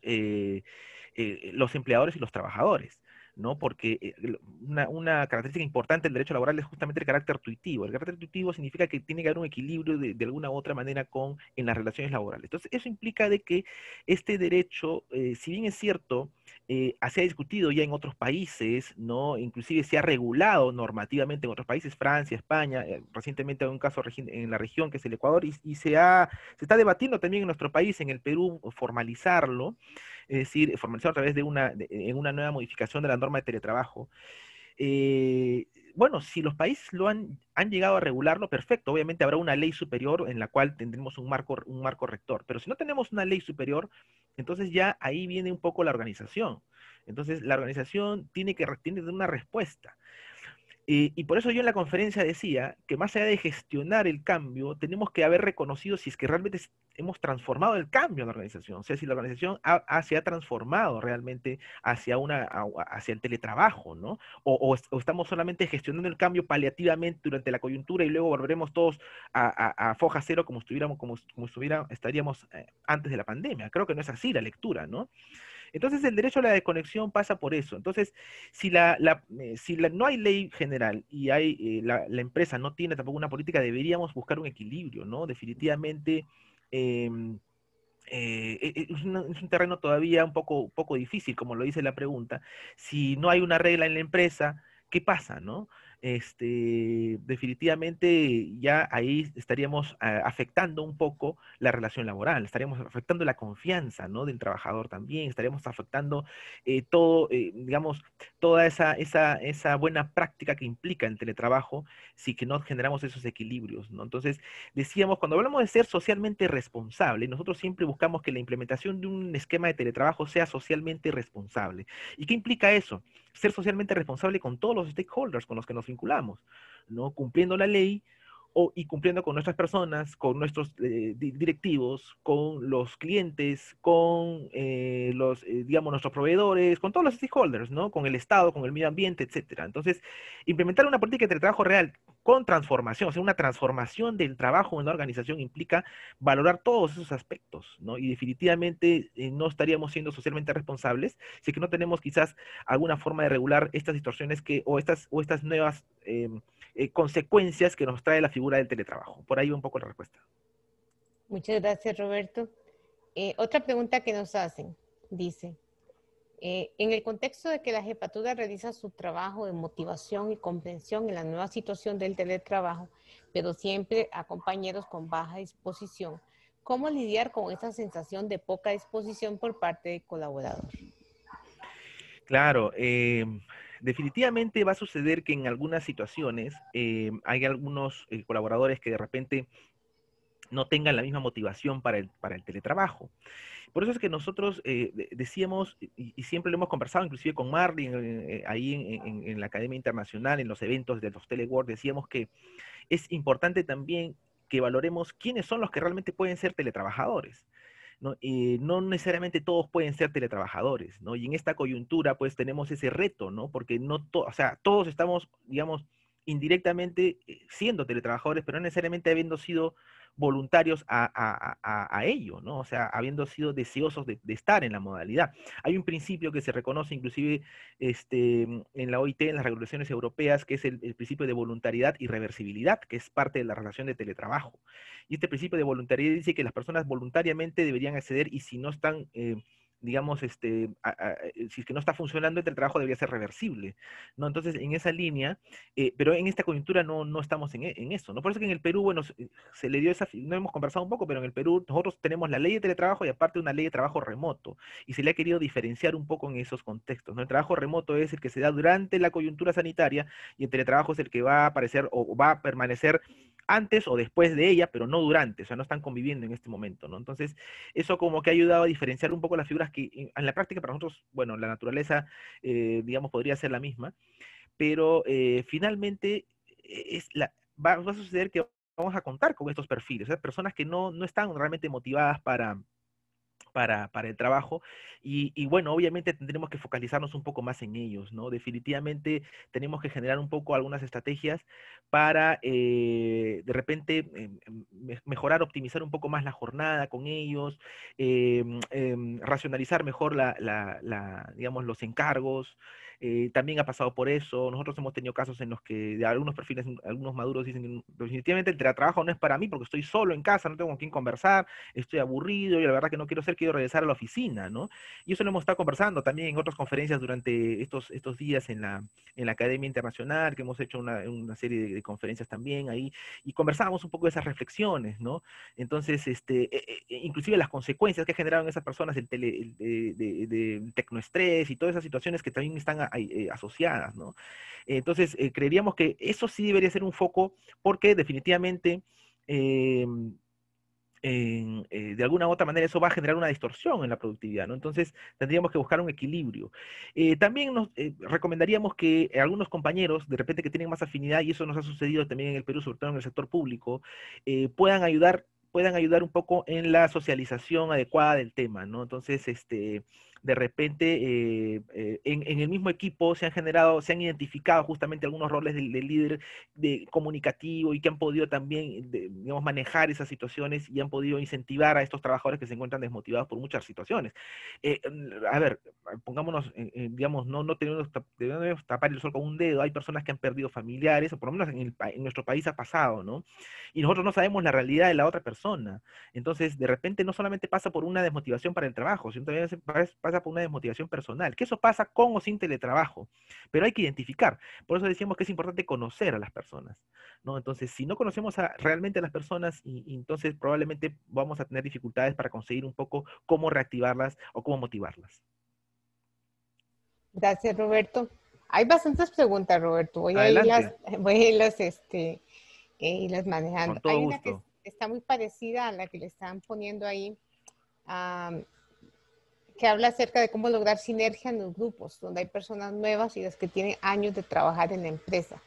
empleadores y los trabajadores. ¿No? Porque una característica importante del derecho laboral es justamente el carácter tuitivo. El carácter tuitivo significa que tiene que haber un equilibrio de alguna u otra manera en las relaciones laborales. Entonces, eso implica de que este derecho, si bien es cierto, se ha discutido ya en otros países, ¿no? Inclusive se ha regulado normativamente en otros países, Francia, España, recientemente hay un caso en la región que es el Ecuador, y se está debatiendo también en nuestro país, en el Perú, formalizarlo, es decir, formalizarlo a través en una nueva modificación de la norma de teletrabajo. Bueno, si los países han llegado a regularlo, perfecto. Obviamente habrá una ley superior en la cual tendremos un marco rector. Pero si no tenemos una ley superior, entonces ya ahí viene un poco la organización. Entonces la organización tiene que dar una respuesta. Y por eso yo en la conferencia decía que más allá de gestionar el cambio, tenemos que haber reconocido si es que realmente hemos transformado el cambio en la organización, o sea, si la organización se ha transformado realmente hacia el teletrabajo, ¿no? O estamos solamente gestionando el cambio paliativamente durante la coyuntura y luego volveremos todos a foja cero estaríamos antes de la pandemia. Creo que no es así la lectura, ¿no? Entonces el derecho a la desconexión pasa por eso. Entonces, si no hay ley general y la empresa no tiene tampoco una política, deberíamos buscar un equilibrio, ¿no? Definitivamente em, es un terreno todavía un poco difícil, como lo dice la pregunta. Si no hay una regla en la empresa, ¿qué pasa, no? Definitivamente ya ahí estaríamos afectando un poco la relación laboral, estaríamos afectando la confianza, ¿no? Del trabajador también, estaríamos afectando digamos, toda esa buena práctica que implica el teletrabajo si que no generamos esos equilibrios, ¿no? Entonces, decíamos, cuando hablamos de ser socialmente responsable, nosotros siempre buscamos que la implementación de un esquema de teletrabajo sea socialmente responsable. ¿Y qué implica eso? Ser socialmente responsable con todos los stakeholders con los que nos vinculamos, ¿no? Cumpliendo la ley y cumpliendo con nuestras personas, con nuestros directivos, con los clientes, con digamos, nuestros proveedores, con todos los stakeholders, ¿no? Con el Estado, con el medio ambiente, etcétera. Entonces, implementar una política de teletrabajo real con transformación, o sea, una transformación del trabajo en la organización implica valorar todos esos aspectos, ¿no? Y definitivamente no estaríamos siendo socialmente responsables si es que no tenemos quizás alguna forma de regular estas situaciones o estas nuevas consecuencias que nos trae la figura del teletrabajo. Por ahí va un poco la respuesta. Muchas gracias, Roberto. Otra pregunta que nos hacen, dice, en el contexto de que la jefatura realiza su trabajo de motivación y comprensión en la nueva situación del teletrabajo, pero siempre a compañeros con baja disposición, ¿cómo lidiar con esa sensación de poca disposición por parte del colaborador? Claro, definitivamente va a suceder que en algunas situaciones hay algunos colaboradores que de repente no tengan la misma motivación para el teletrabajo. Por eso es que nosotros decíamos, y siempre lo hemos conversado, inclusive con Marlin, ahí en la Academia Internacional, en los eventos de los Telework, decíamos que es importante también que valoremos quiénes son los que realmente pueden ser teletrabajadores. ¿No? No necesariamente todos pueden ser teletrabajadores, ¿no? Y en esta coyuntura, pues tenemos ese reto, ¿no? Porque o sea, todos estamos, digamos, indirectamente siendo teletrabajadores, pero no necesariamente habiendo sido voluntarios a ello, ¿no? O sea, habiendo sido deseosos de estar en la modalidad. Hay un principio que se reconoce inclusive en la OIT, en las regulaciones europeas, que es el principio de voluntariedad y reversibilidad, que es parte de la relación de teletrabajo. Y este principio de voluntariedad dice que las personas voluntariamente deberían acceder y si no están, digamos, si es que no está funcionando, el trabajo debería ser reversible, ¿no? Entonces, en esa línea, pero en esta coyuntura no estamos en eso, ¿no? Por eso que en el Perú, bueno, se le dio no hemos conversado un poco, pero en el Perú nosotros tenemos la ley de teletrabajo y aparte una ley de trabajo remoto, y se le ha querido diferenciar un poco en esos contextos, ¿no? El trabajo remoto es el que se da durante la coyuntura sanitaria y el teletrabajo es el que va a aparecer o va a permanecer antes o después de ella, pero no durante, o sea, no están conviviendo en este momento, ¿no? Entonces, eso como que ha ayudado a diferenciar un poco las figuras que en la práctica para nosotros, bueno, la naturaleza, digamos, podría ser la misma, pero finalmente va a suceder que vamos a contar con estos perfiles, o sea, personas que no están realmente motivadas para el trabajo y bueno, obviamente tendremos que focalizarnos un poco más en ellos, ¿no? Definitivamente tenemos que generar un poco algunas estrategias para de repente mejorar, optimizar un poco más la jornada con ellos, racionalizar mejor digamos, los encargos. También ha pasado por eso. Nosotros hemos tenido casos en los que de algunos perfiles, algunos maduros dicen definitivamente el teletrabajo no es para mí porque estoy solo en casa, no tengo con quién conversar, estoy aburrido y la verdad que no quiero regresar a la oficina, ¿no? Y eso lo hemos estado conversando también en otras conferencias durante estos días en la Academia Internacional, que hemos hecho una serie de conferencias también ahí, y conversábamos un poco de esas reflexiones, ¿no? Entonces, inclusive las consecuencias que ha generado en esas personas de tecnoestrés y todas esas situaciones que también están asociadas, ¿no? Entonces, creeríamos que eso sí debería ser un foco porque definitivamente de alguna u otra manera eso va a generar una distorsión en la productividad, ¿no? Entonces tendríamos que buscar un equilibrio. También nos recomendaríamos que algunos compañeros, de repente que tienen más afinidad, y eso nos ha sucedido también en el Perú, sobre todo en el sector público, puedan ayudar un poco en la socialización adecuada del tema, ¿no? Entonces, de repente, en el mismo equipo se han identificado justamente algunos roles del líder comunicativo y que han podido también, digamos, manejar esas situaciones y han podido incentivar a estos trabajadores que se encuentran desmotivados por muchas situaciones. A ver, pongámonos, digamos, no debemos tapar el sol con un dedo. Hay personas que han perdido familiares, o por lo menos en nuestro país ha pasado, ¿no? Y nosotros no sabemos la realidad de la otra persona. Entonces, de repente no solamente pasa por una desmotivación para el trabajo, sino también pasa por una desmotivación personal, que eso pasa con o sin teletrabajo, pero hay que identificar. Por eso decíamos que es importante conocer a las personas, ¿no? Entonces, si no conocemos realmente a las personas, y entonces probablemente vamos a tener dificultades para conseguir un poco cómo reactivarlas o cómo motivarlas. Gracias, Roberto. Hay bastantes preguntas, Roberto. Adelante, Voy a irlas, irlas con manejando. todo Hay una que gusto. está muy parecida a la que le están poniendo ahí, um, que habla acerca de cómo lograr sinergia en los grupos, donde hay personas nuevas y las que tienen años de trabajar en la empresa.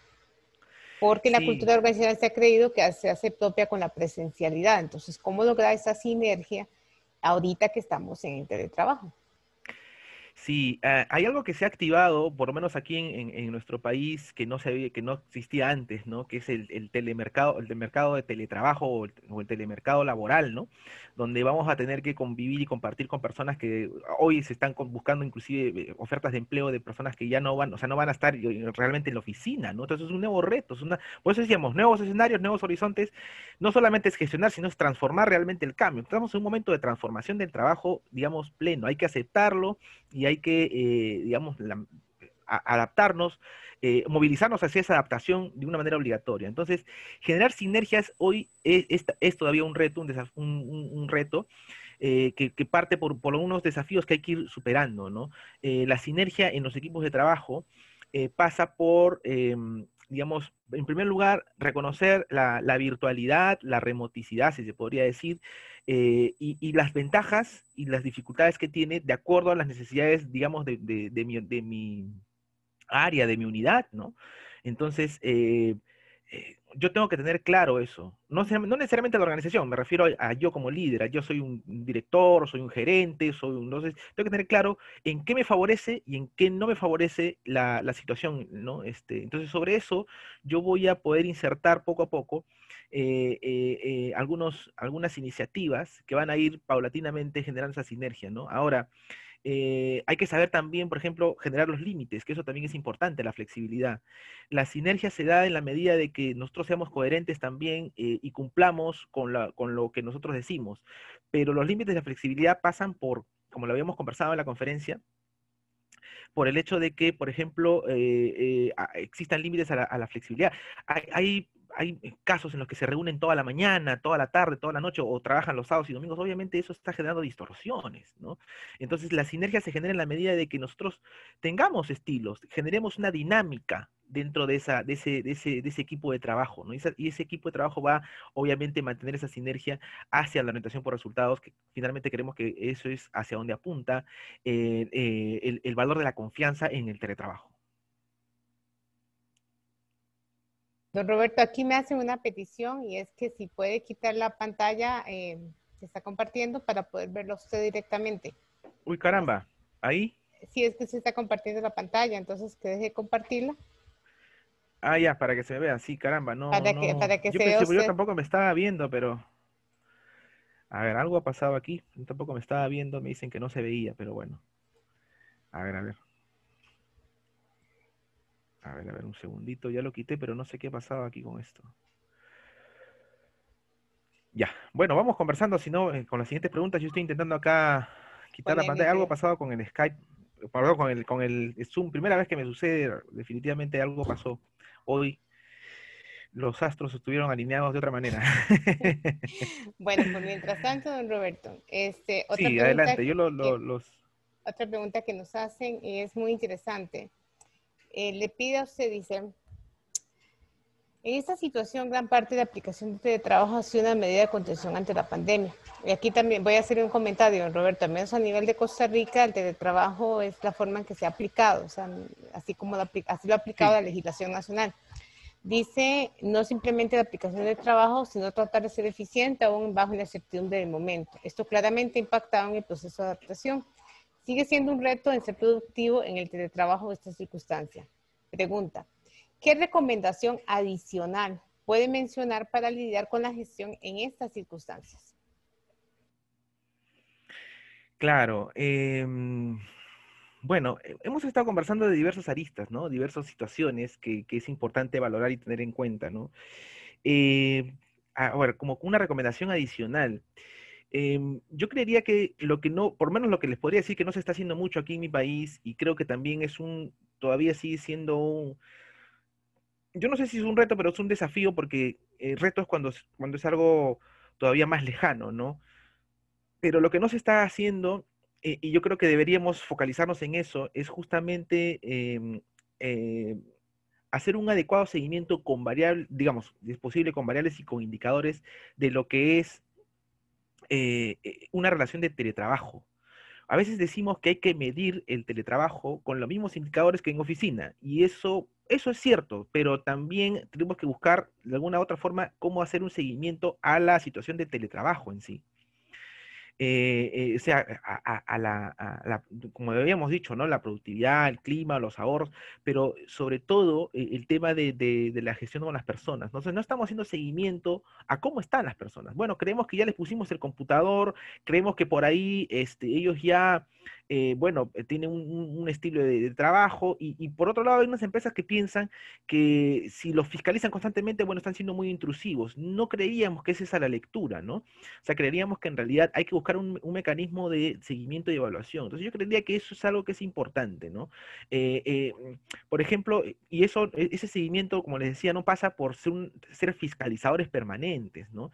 Porque la Sí, cultura organizacional se ha creído que se hace propia con la presencialidad. Entonces, ¿cómo lograr esa sinergia ahorita que estamos en el teletrabajo? sí, hay algo que se ha activado, por lo menos aquí en nuestro país, que no existía antes, ¿no? Que es el telemercado, el mercado de teletrabajo o el telemercado laboral, ¿no? Donde vamos a tener que convivir y compartir con personas que hoy se están buscando inclusive ofertas de empleo de personas que ya no van, o sea, no van a estar realmente en la oficina, ¿no? Entonces es un nuevo reto, por eso decíamos, nuevos escenarios, nuevos horizontes, no solamente es gestionar, sino es transformar realmente el cambio. Estamos en un momento de transformación del trabajo, digamos, pleno, hay que aceptarlo y hay que, digamos, adaptarnos, movilizarnos hacia esa adaptación de una manera obligatoria. Entonces, generar sinergias hoy es todavía un reto, un reto que parte por unos desafíos que hay que ir superando, ¿no? La sinergia en los equipos de trabajo pasa por, digamos, en primer lugar, reconocer la virtualidad, la remoticidad, si se podría decir, y las ventajas y las dificultades que tiene de acuerdo a las necesidades, digamos, de mi área, de mi unidad, ¿no? Entonces, yo tengo que tener claro eso. No necesariamente a la organización, me refiero a yo como líder, yo soy un director, soy un gerente, entonces, tengo que tener claro en qué me favorece y en qué no me favorece la situación, ¿no? Entonces, sobre eso, yo voy a poder insertar poco a poco algunas iniciativas que van a ir paulatinamente generando esa sinergia, ¿no? Ahora, hay que saber también, por ejemplo, generar los límites, que eso también es importante, la flexibilidad. La sinergia se da en la medida de que nosotros seamos coherentes también y cumplamos con lo que nosotros decimos. Pero los límites de la flexibilidad pasan por, como lo habíamos conversado en la conferencia, por el hecho de que, por ejemplo, existan límites a la flexibilidad. Hay casos en los que se reúnen toda la mañana, toda la tarde, toda la noche, o trabajan los sábados y domingos. Obviamente eso está generando distorsiones, ¿no? Entonces la sinergia se genera en la medida de que nosotros tengamos estilos, generemos una dinámica dentro de ese equipo de trabajo, ¿no? Y ese equipo de trabajo va, obviamente, a mantener esa sinergia hacia la orientación por resultados, que finalmente creemos que eso es hacia donde apunta el valor de la confianza en el teletrabajo. Don Roberto, aquí me hacen una petición y es que si puede quitar la pantalla que está compartiendo para poder verlo usted directamente. Uy, caramba, ahí. Si es que se está compartiendo la pantalla, entonces que deje de compartirla Ah, ya, para que se vea, sí, caramba, no, no. para que Yo se vea pensé, yo usted. tampoco me estaba viendo, pero a ver, algo ha pasado aquí. Yo tampoco me estaba viendo, me dicen que no se veía, pero bueno. A ver, a ver. A ver, un segundito, ya lo quité, pero no sé qué ha pasado aquí con esto. Ya, bueno, vamos conversando, si no, con las siguientes preguntas. Yo estoy intentando acá quitar la Ponerle pantalla. Algo ha de... pasado con el Skype, perdón, con el Zoom. Primera vez que me sucede, definitivamente algo pasó. Hoy los astros estuvieron alineados de otra manera. Bueno, pues mientras tanto, don Roberto, Sí, adelante, yo que, los... otra pregunta que nos hacen y es muy interesante. Le pide a usted, dice, En esta situación, gran parte de la aplicación de teletrabajo ha sido una medida de contención ante la pandemia. Y aquí también voy a hacer un comentario, Roberto, al menos a nivel de Costa Rica, el teletrabajo es la forma en que se ha aplicado, o sea, así como así lo ha aplicado Sí, la legislación nacional. Dice, no simplemente la aplicación del trabajo, sino tratar de ser eficiente aún bajo la incertidumbre del momento. Esto claramente ha impactado en el proceso de adaptación. Sigue siendo un reto en ser productivo en el teletrabajo de esta circunstancia. Pregunta, ¿qué recomendación adicional puede mencionar para lidiar con la gestión en estas circunstancias? claro. Bueno, hemos estado conversando de diversas aristas, ¿no? Diversas situaciones que es importante valorar y tener en cuenta, ¿no? Eh, a ver, como una recomendación adicional, yo creería que lo que no, por lo menos lo que les podría decir que no se está haciendo mucho aquí en mi país, y creo que también todavía sigue siendo yo no sé si es un reto, pero es un desafío porque reto es cuando es algo todavía más lejano, ¿no? Pero lo que no se está haciendo, y yo creo que deberíamos focalizarnos en eso, es justamente eh, hacer un adecuado seguimiento con variables, digamos, si es posible con variables y con indicadores de lo que es una relación de teletrabajo. A veces decimos que hay que medir el teletrabajo con los mismos indicadores que en oficina, y eso es cierto, pero también tenemos que buscar de alguna u otra forma cómo hacer un seguimiento a la situación de teletrabajo en sí. O sea, como habíamos dicho, ¿no? La productividad, el clima, los ahorros, pero sobre todo el tema de la gestión con las personas. Entonces, no estamos haciendo seguimiento a cómo están las personas. Bueno, creemos que ya les pusimos el computador, creemos que por ahí ellos ya, bueno, tienen un estilo de trabajo y por otro lado hay unas empresas que piensan que si los fiscalizan constantemente, bueno, están siendo muy intrusivos. No creíamos que esa es la lectura, ¿no? O sea, creeríamos que en realidad hay que buscar un mecanismo de seguimiento y evaluación. Entonces yo creería que eso es algo que es importante, ¿no? Eh, eh, por ejemplo, y ese seguimiento, como les decía, no pasa por ser fiscalizadores permanentes, ¿no?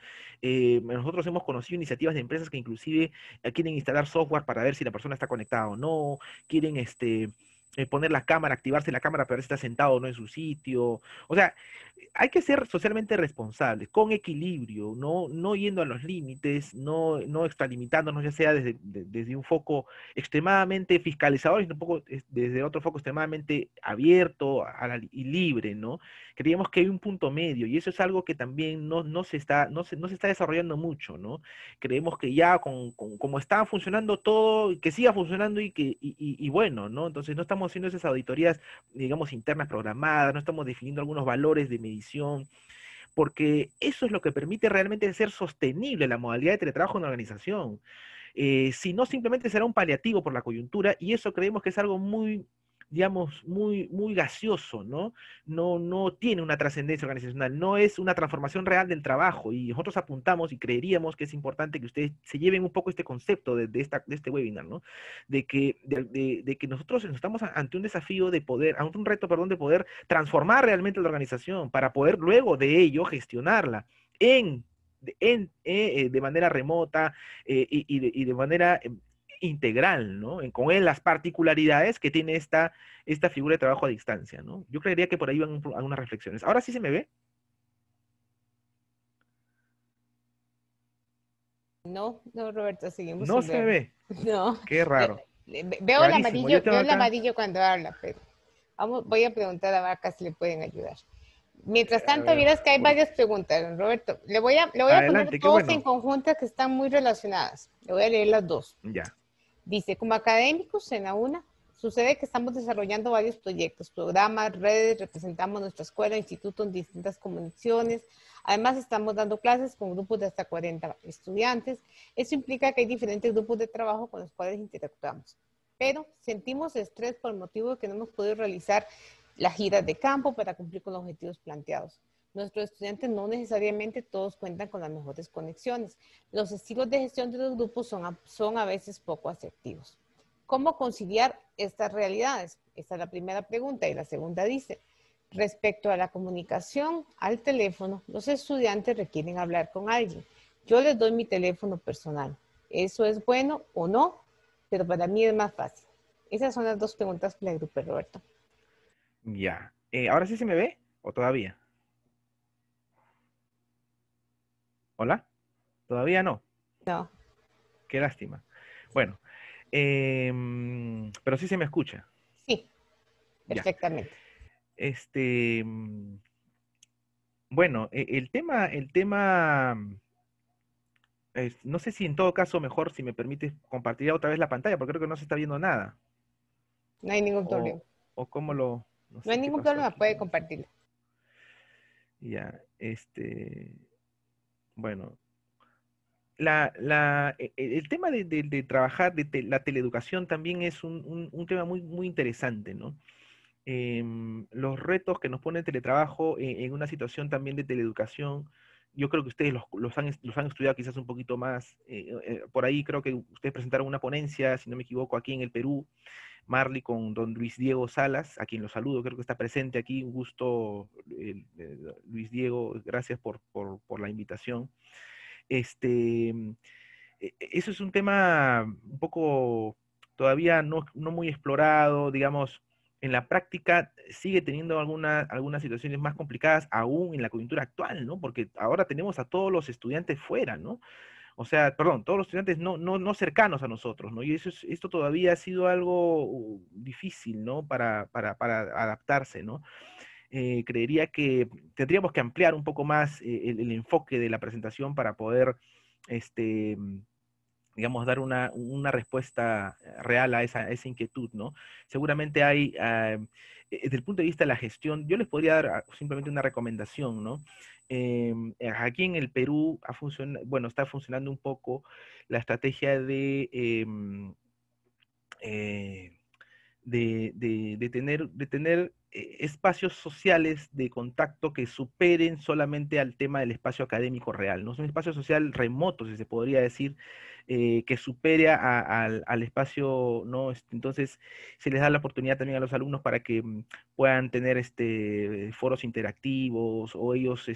Nosotros hemos conocido iniciativas de empresas que inclusive quieren instalar software para ver si la persona está conectada o no, quieren poner la cámara, activarse la cámara para ver si está sentado o no en su sitio. O sea, hay que ser socialmente responsables, con equilibrio, no yendo a los límites, no extralimitándonos, ya sea desde un foco extremadamente fiscalizador y un poco desde otro foco extremadamente abierto y libre, ¿no? Creíamos que hay un punto medio y eso es algo que también no se está desarrollando mucho, ¿no? Creemos que ya como está funcionando todo, que siga funcionando y bueno, ¿no? Entonces no estamos haciendo esas auditorías, digamos, internas programadas, no estamos definiendo algunos valores de medición, porque eso es lo que permite realmente ser sostenible la modalidad de teletrabajo en la organización. Si no, simplemente será un paliativo por la coyuntura y eso creemos que es algo muy, digamos, muy gaseoso, ¿no? No tiene una trascendencia organizacional, no es una transformación real del trabajo y nosotros apuntamos y creeríamos que es importante que ustedes se lleven un poco este concepto de este webinar, ¿no? De que nosotros estamos ante un desafío de poder, ante un reto, perdón, de poder transformar realmente la organización para poder luego de ello gestionarla en de manera remota, y de manera integral, ¿no? Con las particularidades que tiene esta figura de trabajo a distancia, ¿no? Yo creería que por ahí van algunas reflexiones. Ahora sí se me ve. No, no, Roberto, seguimos No sin se me verlo. ve. No, Qué raro. Rarísimo. Yo tengo veo el acá. amarillo cuando habla, pero voy a preguntar a Vaca si le pueden ayudar. Mientras A tanto, ver, vieras que hay varias preguntas, Roberto. Le voy a poner adelante, qué dos en bueno. conjunta que están muy relacionadas. Le voy a leer las dos. Ya. Dice, como académicos en la UNA, sucede que estamos desarrollando varios proyectos, programas, redes, representamos nuestra escuela, instituto en distintas comunidades. Además, estamos dando clases con grupos de hasta 40 estudiantes. Eso implica que hay diferentes grupos de trabajo con los cuales interactuamos. Pero sentimos estrés por el motivo de que no hemos podido realizar las giras de campo para cumplir con los objetivos planteados. Nuestros estudiantes no necesariamente todos cuentan con las mejores conexiones. Los estilos de gestión de los grupos son a veces poco asertivos. ¿Cómo conciliar estas realidades? Esta es la primera pregunta. Y la segunda dice, respecto a la comunicación al teléfono, los estudiantes requieren hablar con alguien. Yo les doy mi teléfono personal. ¿Eso es bueno o no? Pero para mí es más fácil. Esas son las dos preguntas que le agrupé, Roberto. Ya. ¿Ahora sí se me ve? ¿O todavía? ¿Hola? ¿Todavía no? No, Qué lástima. Bueno, pero sí se me escucha. sí, Ya. perfectamente. Este, bueno, el tema, no sé si en todo caso mejor, si me permites, compartiría otra vez la pantalla, porque creo que no se está viendo nada. No hay ningún O, problema. o cómo lo, no No hay sé qué ningún pasó problema, aquí puede con esto. compartirlo. Ya, bueno, el tema de trabajar, la teleeducación también es un tema muy, muy interesante, ¿no? Los retos que nos pone el teletrabajo en una situación también de teleeducación, yo creo que ustedes los han estudiado quizás un poquito más. Por ahí creo que ustedes presentaron una ponencia, si no me equivoco, aquí en el Perú, Marley con don Luis Diego Salas, a quien lo saludo, creo que está presente aquí. Un gusto, Luis Diego, gracias por la invitación. Este, Eso es un tema un poco todavía no muy explorado, digamos, en la práctica sigue teniendo algunas situaciones más complicadas aún en la coyuntura actual, ¿no? Porque ahora tenemos a todos los estudiantes fuera, ¿no? O sea, perdón, todos los estudiantes no cercanos a nosotros, ¿no? Y esto todavía ha sido algo difícil, ¿no? Para adaptarse, ¿no? Creería que tendríamos que ampliar un poco más el enfoque de la presentación para poder, este, digamos, dar una respuesta real a esa inquietud, ¿no? Seguramente hay, desde el punto de vista de la gestión, yo les podría dar simplemente una recomendación, ¿no? Aquí en el Perú bueno, está funcionando un poco la estrategia eh, de tener espacios sociales de contacto que superen solamente al tema del espacio académico real, ¿no? Es un espacio social remoto, si se podría decir, que supere al espacio, ¿no? Entonces, se les da la oportunidad también a los alumnos para que puedan tener foros interactivos o ellos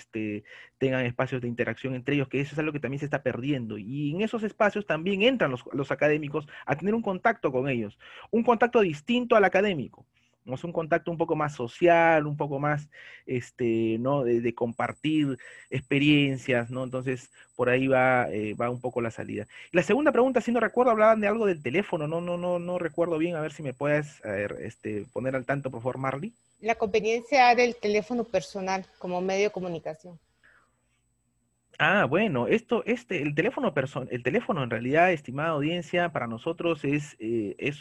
tengan espacios de interacción entre ellos, que eso es algo que también se está perdiendo. Y en esos espacios también entran los académicos a tener un contacto con ellos, un contacto distinto al académico. ¿No? Es un contacto un poco más social, un poco más, ¿no? De compartir experiencias, ¿no? Entonces, por ahí va un poco la salida. La segunda pregunta, si no recuerdo, hablaban de algo del teléfono, no recuerdo bien, a ver si me puedes, a ver, poner al tanto, por favor, Marley. La conveniencia del teléfono personal como medio de comunicación. Ah, bueno, el teléfono en realidad, estimada audiencia, para nosotros es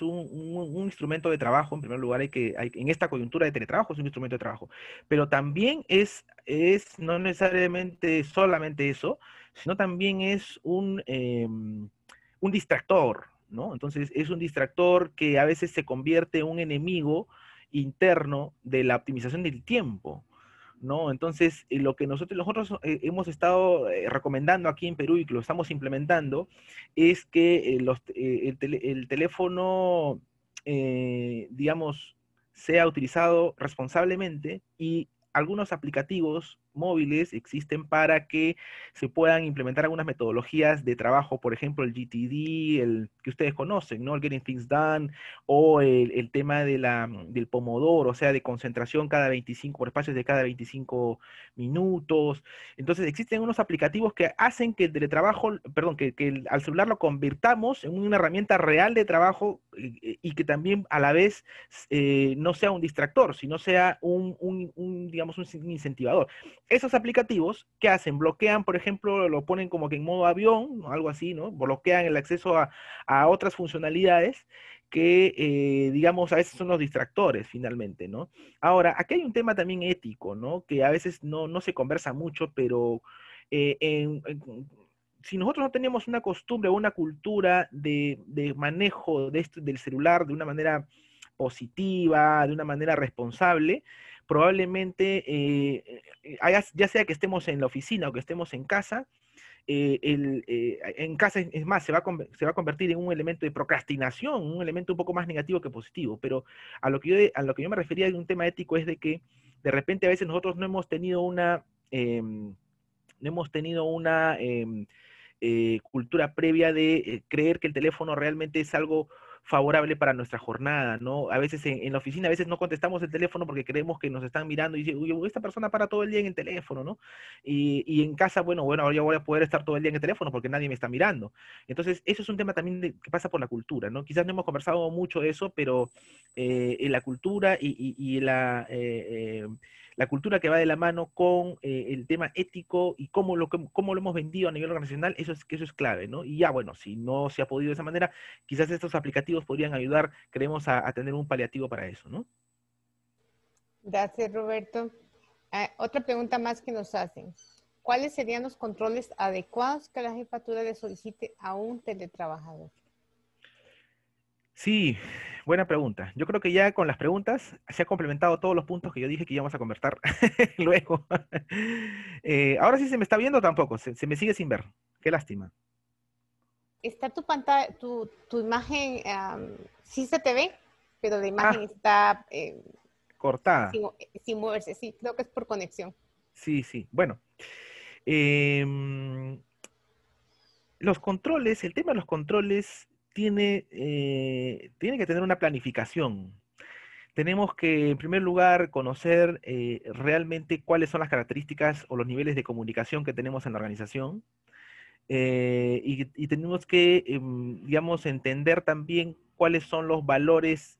un instrumento de trabajo. En primer lugar, en esta coyuntura de teletrabajo es un instrumento de trabajo, pero también es no necesariamente solamente eso, sino también es un distractor, ¿no? Entonces, es un distractor que a veces se convierte en un enemigo interno de la optimización del tiempo. ¿No? Entonces, lo que nosotros hemos estado recomendando aquí en Perú y que lo estamos implementando es que el teléfono, digamos, sea utilizado responsablemente y algunos aplicativos móviles existen para que se puedan implementar algunas metodologías de trabajo, por ejemplo, el GTD, el que ustedes conocen, ¿no? El Getting Things Done, o el tema del pomodoro, o sea, de concentración cada 25, por espacios de cada 25 minutos. Entonces, existen unos aplicativos que hacen que el teletrabajo, perdón, al celular lo convirtamos en una herramienta real de trabajo y que también a la vez no sea un distractor, sino sea digamos, un incentivador. Esos aplicativos, ¿qué hacen? Bloquean, por ejemplo, lo ponen como que en modo avión, o algo así, ¿no? Bloquean el acceso a otras funcionalidades que, digamos, a veces son los distractores finalmente, ¿no? Ahora, aquí hay un tema también ético, ¿no? Que a veces no se conversa mucho, pero eh, en- en- si nosotros no tenemos una costumbre o una cultura de manejo del celular de una manera positiva, de una manera responsable, probablemente, ya sea que estemos en la oficina o que estemos en casa, en casa, es más, se va a convertir en un elemento de procrastinación, un elemento un poco más negativo que positivo. Pero a lo que yo me refería de un tema ético es de que de repente a veces nosotros no hemos tenido una cultura previa de creer que el teléfono realmente es algo favorable para nuestra jornada, ¿no? A veces en la oficina, a veces no contestamos el teléfono porque creemos que nos están mirando y dice, uy, esta persona para todo el día en el teléfono, ¿no? Y en casa, bueno, ahora ya voy a poder estar todo el día en el teléfono porque nadie me está mirando. Entonces, eso es un tema también que pasa por la cultura, ¿no? Quizás no hemos conversado mucho de eso, pero en la cultura y la cultura que va de la mano con el tema ético y cómo lo hemos vendido a nivel organizacional, eso es clave, ¿no? Y ya, bueno, si no se ha podido de esa manera, quizás estos aplicativos podrían ayudar, creemos, a tener un paliativo para eso, ¿no? Gracias, Roberto. Otra pregunta más que nos hacen. ¿Cuáles serían los controles adecuados que la jefatura le solicite a un teletrabajador? Sí, buena pregunta. Yo creo que ya con las preguntas se ha complementado todos los puntos que yo dije que íbamos a conversar luego. Ahora sí se me está viendo tampoco, se me sigue sin ver. Qué lástima. Está tu pantalla, tu imagen, sí se te ve, pero la imagen Ah, está cortada. sin, sin moverse. Sí, creo que es por conexión. Sí, sí. Bueno, em, los controles, el tema de los controles tiene que tener una planificación. Tenemos que, en primer lugar, conocer realmente cuáles son las características o los niveles de comunicación que tenemos en la organización. Y tenemos que, digamos, entender también cuáles son los valores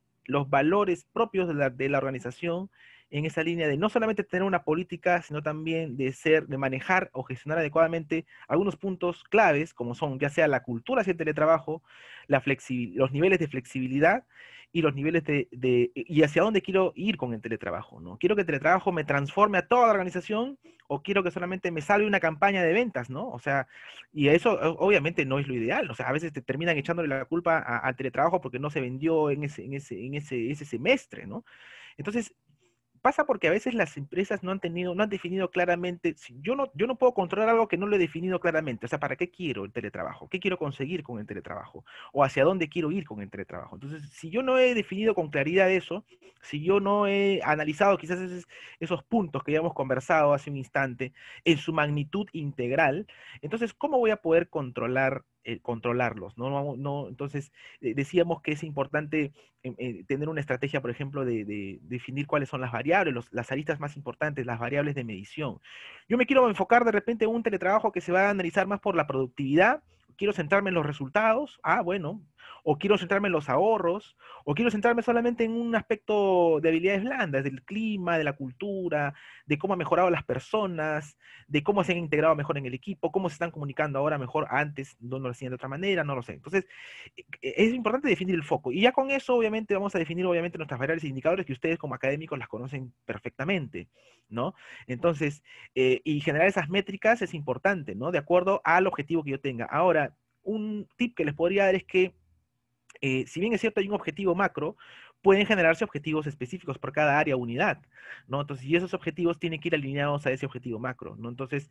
propios de la organización en esa línea de no solamente tener una política, sino también de manejar o gestionar adecuadamente algunos puntos claves, como son ya sea la cultura hacia el teletrabajo, los niveles de flexibilidad y los niveles y hacia dónde quiero ir con el teletrabajo, ¿no? Quiero que el teletrabajo me transforme a toda la organización o quiero que solamente me salve una campaña de ventas, ¿no? O sea, y eso obviamente no es lo ideal. O sea, a veces te terminan echándole la culpa al teletrabajo porque no se vendió ese semestre, ¿no? Entonces, pasa porque a veces las empresas no han definido claramente, yo no puedo controlar algo que no lo he definido claramente, o sea, ¿para qué quiero el teletrabajo? ¿Qué quiero conseguir con el teletrabajo? ¿O hacia dónde quiero ir con el teletrabajo? Entonces, si yo no he definido con claridad eso, si yo no he analizado quizás esos puntos que ya hemos conversado hace un instante en su magnitud integral, entonces, ¿cómo voy a poder controlarlos? Entonces, decíamos que es importante tener una estrategia, por ejemplo, de definir cuáles son las variables, las aristas más importantes, las variables de medición. Yo me quiero enfocar de repente en un teletrabajo que se va a analizar más por la productividad, quiero centrarme en los resultados, bueno, o quiero centrarme en los ahorros, o quiero centrarme solamente en un aspecto de habilidades blandas, del clima, de la cultura, de cómo han mejorado las personas, de cómo se han integrado mejor en el equipo, cómo se están comunicando ahora mejor, antes no lo hacían de otra manera, no lo sé. Entonces, es importante definir el foco. Y ya con eso, obviamente, vamos a definir, obviamente, nuestras variables e indicadores que ustedes como académicos las conocen perfectamente, ¿no? Entonces, y generar esas métricas es importante, ¿no? De acuerdo al objetivo que yo tenga. Ahora, un tip que les podría dar es que si bien es cierto hay un objetivo macro, pueden generarse objetivos específicos por cada área o unidad, ¿no? Entonces, y esos objetivos tienen que ir alineados a ese objetivo macro, ¿no? Entonces,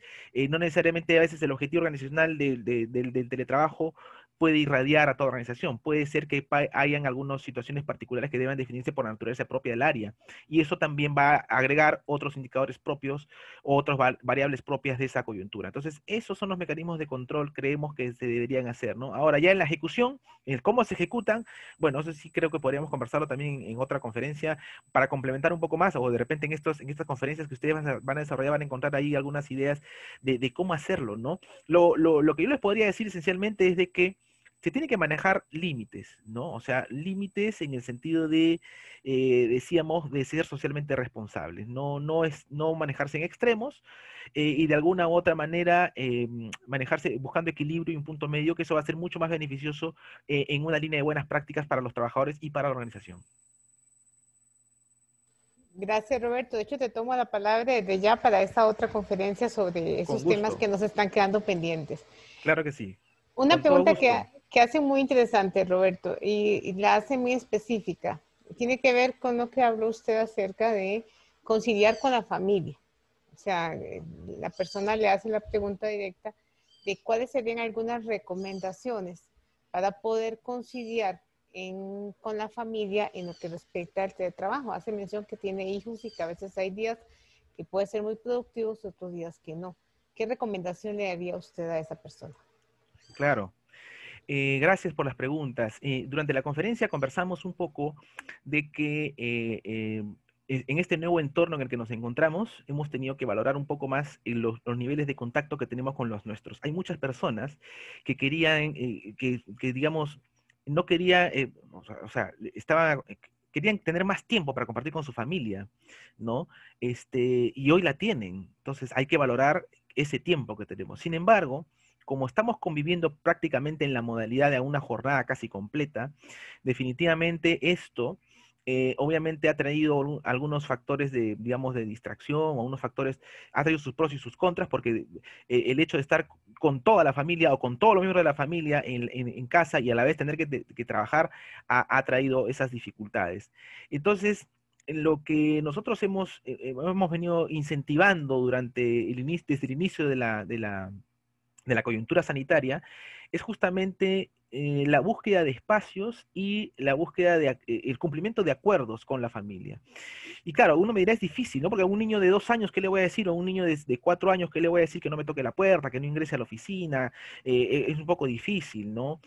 no necesariamente a veces el objetivo organizacional del teletrabajo puede irradiar a toda organización. Puede ser que hayan algunas situaciones particulares que deban definirse por la naturaleza propia del área. Y eso también va a agregar otros indicadores propios o otras variables propias de esa coyuntura. Entonces, esos son los mecanismos de control, creemos que se deberían hacer, ¿no? Ahora, ya en la ejecución, el cómo se ejecutan, bueno, eso sí creo que podríamos conversarlo también en otra conferencia para complementar un poco más, o de repente en estas conferencias que ustedes van a desarrollar van a encontrar ahí algunas ideas de cómo hacerlo, ¿no? Lo que yo les podría decir esencialmente es de que se tiene que manejar límites, ¿no? O sea, límites en el sentido de, decíamos, de ser socialmente responsables. No manejarse en extremos, y de alguna u otra manera manejarse buscando equilibrio y un punto medio, que eso va a ser mucho más beneficioso en una línea de buenas prácticas para los trabajadores y para la organización. Gracias, Roberto. De hecho, te tomo la palabra desde ya para esta otra conferencia sobre Con esos temas que gusto, nos están quedando pendientes. claro que sí, Una con todo pregunta gusto. que hace muy interesante, Roberto, y la hace muy específica. Tiene que ver con lo que habló usted acerca de conciliar con la familia. O sea, la persona le hace la pregunta directa de cuáles serían algunas recomendaciones para poder conciliar con la familia en lo que respecta al teletrabajo. Hace mención que tiene hijos y que a veces hay días que pueden ser muy productivos, otros días que no. ¿Qué recomendación le daría usted a esa persona? Claro. Gracias por las preguntas. Durante la conferencia conversamos un poco de que en este nuevo entorno en el que nos encontramos, hemos tenido que valorar un poco más los niveles de contacto que tenemos con los nuestros. Hay muchas personas que querían, que, digamos, no quería, querían tener más tiempo para compartir con su familia, ¿no? Y hoy la tienen. Entonces hay que valorar ese tiempo que tenemos. Sin embargo, como estamos conviviendo prácticamente en la modalidad de una jornada casi completa, definitivamente esto obviamente ha traído algunos factores de, digamos, de distracción, o unos factores, ha traído sus pros y sus contras, porque el hecho de estar con toda la familia o con todos los miembros de la familia en casa y a la vez tener que trabajar ha traído esas dificultades. Entonces, lo que nosotros hemos venido incentivando desde el inicio de la coyuntura sanitaria, es justamente la búsqueda de espacios y la búsqueda el cumplimiento de acuerdos con la familia. Y claro, uno me dirá, es difícil, ¿no? Porque a un niño de 2 años, ¿qué le voy a decir? O a un niño de 4 años, ¿qué le voy a decir? Que no me toque la puerta, que no ingrese a la oficina. Es un poco difícil, ¿no?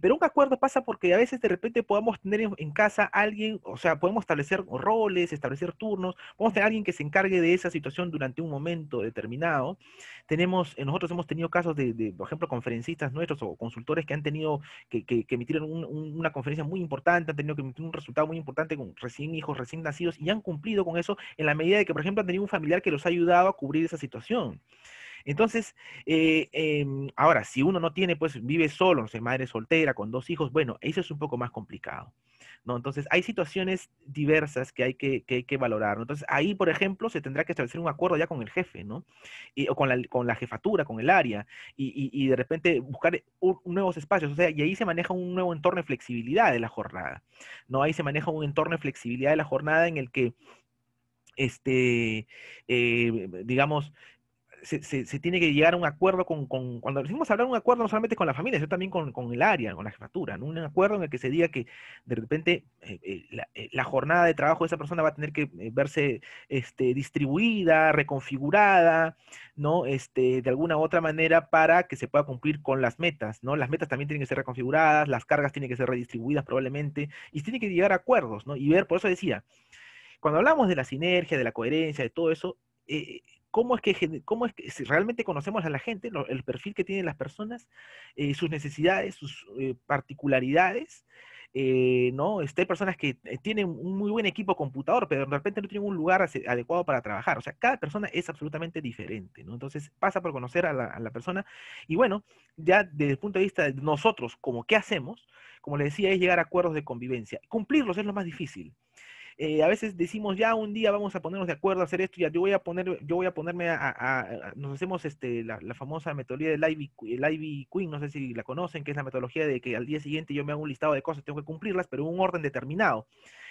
Pero un acuerdo pasa porque a veces de repente podamos tener en casa a alguien, o sea, podemos establecer roles, establecer turnos, podemos tener a alguien que se encargue de esa situación durante un momento determinado. Nosotros hemos tenido casos por ejemplo, conferencistas nuestros o consultores que han tenido que emitir una conferencia muy importante, han tenido que emitir un resultado muy importante con hijos recién nacidos y han cumplido con eso en la medida de que, por ejemplo, han tenido un familiar que los ha ayudado a cubrir esa situación. Entonces, ahora, si uno no tiene, pues vive solo, no sé, madre soltera, con 2 hijos, bueno, eso es un poco más complicado, ¿no? Entonces, hay situaciones diversas que hay que valorar, ¿no? Entonces, ahí, por ejemplo, se tendrá que establecer un acuerdo ya con el jefe, ¿no? O con la jefatura, con el área, y de repente buscar nuevos espacios, o sea, y ahí se maneja un nuevo entorno de flexibilidad de la jornada, ¿no? Ahí se maneja un entorno de flexibilidad de la jornada en el que, digamos, se tiene que llegar a un acuerdo cuando decimos hablar de un acuerdo no solamente con la familia, sino también con el área, con la jefatura, ¿no? Un acuerdo en el que se diga que de repente la jornada de trabajo de esa persona va a tener que verse distribuida, reconfigurada, ¿no? De alguna u otra manera para que se pueda cumplir con las metas, ¿no? Las metas también tienen que ser reconfiguradas, las cargas tienen que ser redistribuidas probablemente, y se tiene que llegar a acuerdos, ¿no? Y ver, por eso decía, cuando hablamos de la sinergia, de la coherencia, de todo eso, eh, cómo es que si realmente conocemos a la gente, el perfil que tienen las personas, sus necesidades, sus particularidades? ¿No? Hay personas que tienen un muy buen equipo computador, pero de repente no tienen un lugar adecuado para trabajar. O sea, cada persona es absolutamente diferente, ¿no? Entonces pasa por conocer a la persona. Y bueno, ya desde el punto de vista de nosotros, como qué hacemos, como le decía, es llegar a acuerdos de convivencia. Cumplirlos es lo más difícil. A veces decimos, ya un día vamos a ponernos de acuerdo a hacer esto, ya yo voy a ponerme nos hacemos la famosa metodología del Ivy Queen, no sé si la conocen, que es la metodología de que al día siguiente yo me hago un listado de cosas, tengo que cumplirlas, pero en un orden determinado.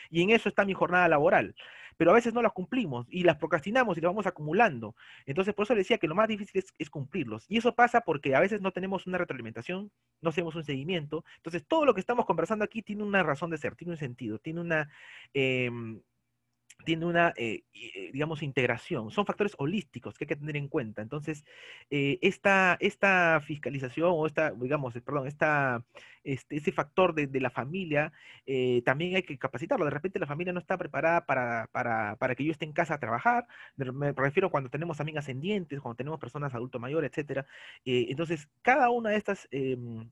Y en eso está mi jornada laboral. Pero a veces no las cumplimos y las procrastinamos y las vamos acumulando. Entonces, por eso le decía que lo más difícil es cumplirlos. Y eso pasa porque a veces no tenemos una retroalimentación, no hacemos un seguimiento. Entonces, todo lo que estamos conversando aquí tiene una razón de ser, tiene un sentido, em, digamos, integración. Son factores holísticos que hay que tener en cuenta. Entonces, esta fiscalización o digamos, perdón, ese factor de la familia, también hay que capacitarlo. De repente la familia no está preparada para que yo esté en casa a trabajar. Me refiero cuando tenemos también ascendientes, cuando tenemos personas adulto mayor, etcétera. Entonces, cada una de estas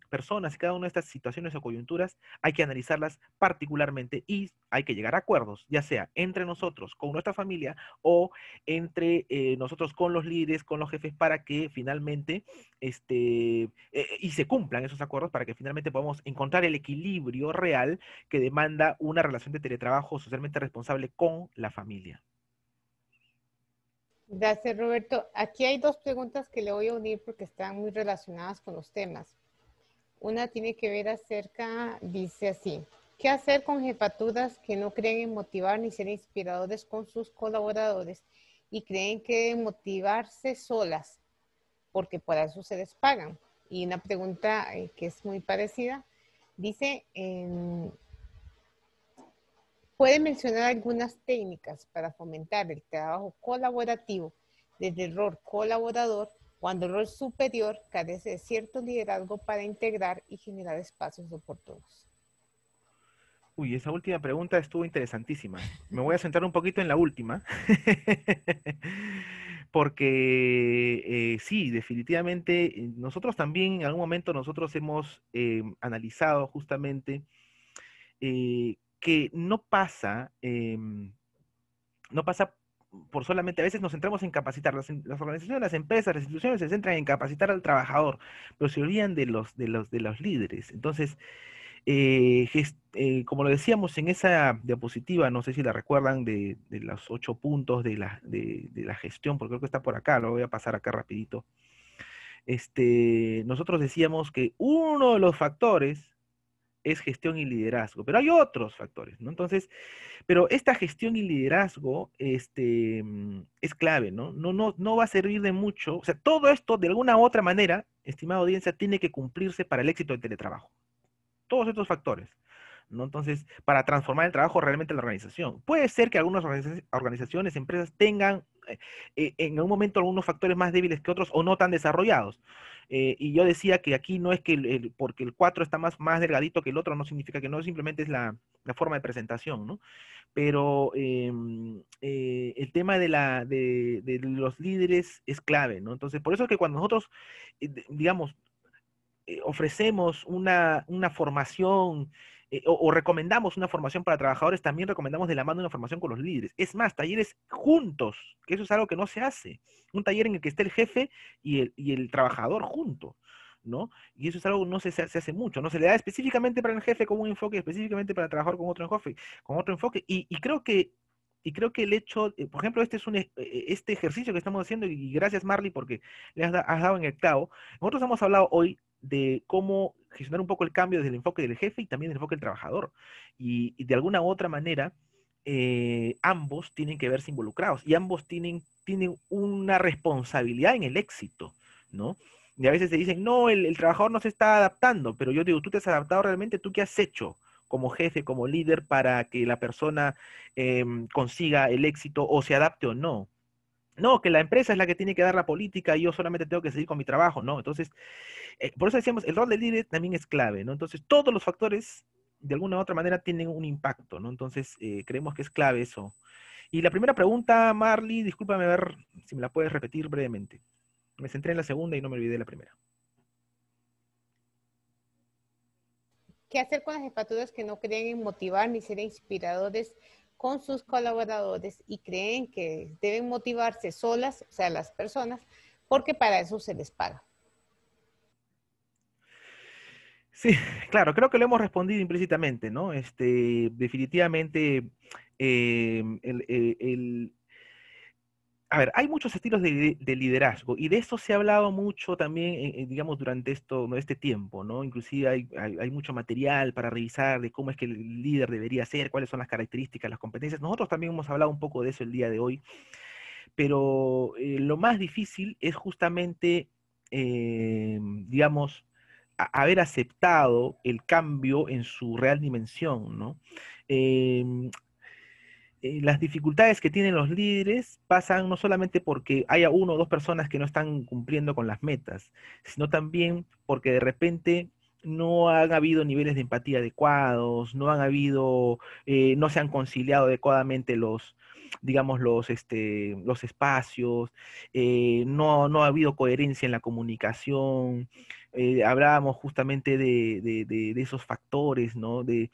personas, cada una de estas situaciones o coyunturas, hay que analizarlas particularmente y hay que llegar a acuerdos, ya sea entre nosotros, con nuestra familia, o entre nosotros con los líderes, con los jefes, para que finalmente, y se cumplan esos acuerdos para que finalmente podamos encontrar el equilibrio real que demanda una relación de teletrabajo socialmente responsable con la familia. Gracias, Roberto. Aquí hay dos preguntas que le voy a unir porque están muy relacionadas con los temas. Una tiene que ver dice así, ¿qué hacer con jefaturas que no creen en motivar ni ser inspiradores con sus colaboradores y creen que deben motivarse solas porque para eso se les pagan? Y una pregunta que es muy parecida, dice, ¿puede mencionar algunas técnicas para fomentar el trabajo colaborativo desde el rol colaborador cuando el rol superior carece de cierto liderazgo para integrar y generar espacios oportunos. Uy, esa última pregunta estuvo interesantísima. Me voy a centrar un poquito en la última, porque sí, definitivamente, nosotros también en algún momento nosotros hemos analizado justamente que no pasa por solamente, a veces nos centramos en capacitar, las organizaciones, las empresas, las instituciones se centran en capacitar al trabajador, pero se olvidan de los líderes. Entonces, como lo decíamos en esa diapositiva, no sé si la recuerdan, de los 8 puntos de la gestión, porque creo que está por acá, lo voy a pasar acá rapidito. Nosotros decíamos que uno de los factores es gestión y liderazgo, pero hay otros factores, ¿no? Entonces, pero esta gestión y liderazgo, es clave, ¿no? No va a servir de mucho, o sea, todo esto de alguna u otra manera, estimada audiencia, tiene que cumplirse para el éxito del teletrabajo. Todos estos factores, ¿no? Entonces, para transformar el trabajo realmente en la organización. Puede ser que algunas organizaciones, empresas tengan en algún momento algunos factores más débiles que otros o no tan desarrollados. Y yo decía que aquí no es que porque el 4 está más delgadito que el otro, no significa que no, simplemente es la forma de presentación, ¿no? Pero el tema de los líderes es clave, ¿no? Entonces, por eso es que cuando nosotros, digamos, ofrecemos una formación o recomendamos una formación para trabajadores, también recomendamos de la mano una formación con los líderes. Es más, talleres juntos, que eso es algo que no se hace. Un taller en el que esté el jefe y el trabajador juntos, ¿no? Y eso es algo que no se hace mucho, no se le da específicamente para el jefe con un enfoque, específicamente para el trabajador con otro enfoque. Y creo que el hecho, por ejemplo, este ejercicio que estamos haciendo, y gracias Marley porque has dado en el clavo, nosotros hemos hablado hoy de cómo gestionar un poco el cambio desde el enfoque del jefe y también del enfoque del trabajador. Y de alguna u otra manera, ambos tienen que verse involucrados y ambos tienen una responsabilidad en el éxito, ¿no? Y a veces se dicen, no, el trabajador no se está adaptando, pero yo digo, ¿tú te has adaptado realmente? ¿Tú qué has hecho como jefe, como líder, para que la persona consiga el éxito o se adapte o no? No, que la empresa es la que tiene que dar la política y yo solamente tengo que seguir con mi trabajo, ¿no? Entonces, por eso decíamos, el rol del líder también es clave, ¿no? Entonces, todos los factores, de alguna u otra manera, tienen un impacto, ¿no? Entonces, creemos que es clave eso. Y la primera pregunta, Marley, discúlpame a ver si me la puedes repetir brevemente. Me centré en la segunda y no me olvidé de la primera. ¿Qué hacer con las jefaturas que no creen en motivar ni ser inspiradores con sus colaboradores y creen que deben motivarse solas, o sea, las personas, porque para eso se les paga? Sí, claro, creo que lo hemos respondido implícitamente, ¿no? Definitivamente, a ver, hay muchos estilos de liderazgo y de eso se ha hablado mucho también, digamos, durante este tiempo, ¿no? Inclusive hay mucho material para revisar de cómo es que el líder debería ser, cuáles son las características, las competencias. Nosotros también hemos hablado un poco de eso el día de hoy, pero lo más difícil es justamente, digamos, haber aceptado el cambio en su real dimensión, ¿no? Em, las dificultades que tienen los líderes pasan no solamente porque haya uno o dos personas que no están cumpliendo con las metas, sino también porque de repente no han habido niveles de empatía adecuados, no se han conciliado adecuadamente digamos, los espacios, no ha habido coherencia en la comunicación. Hablábamos justamente de esos factores, ¿no? Que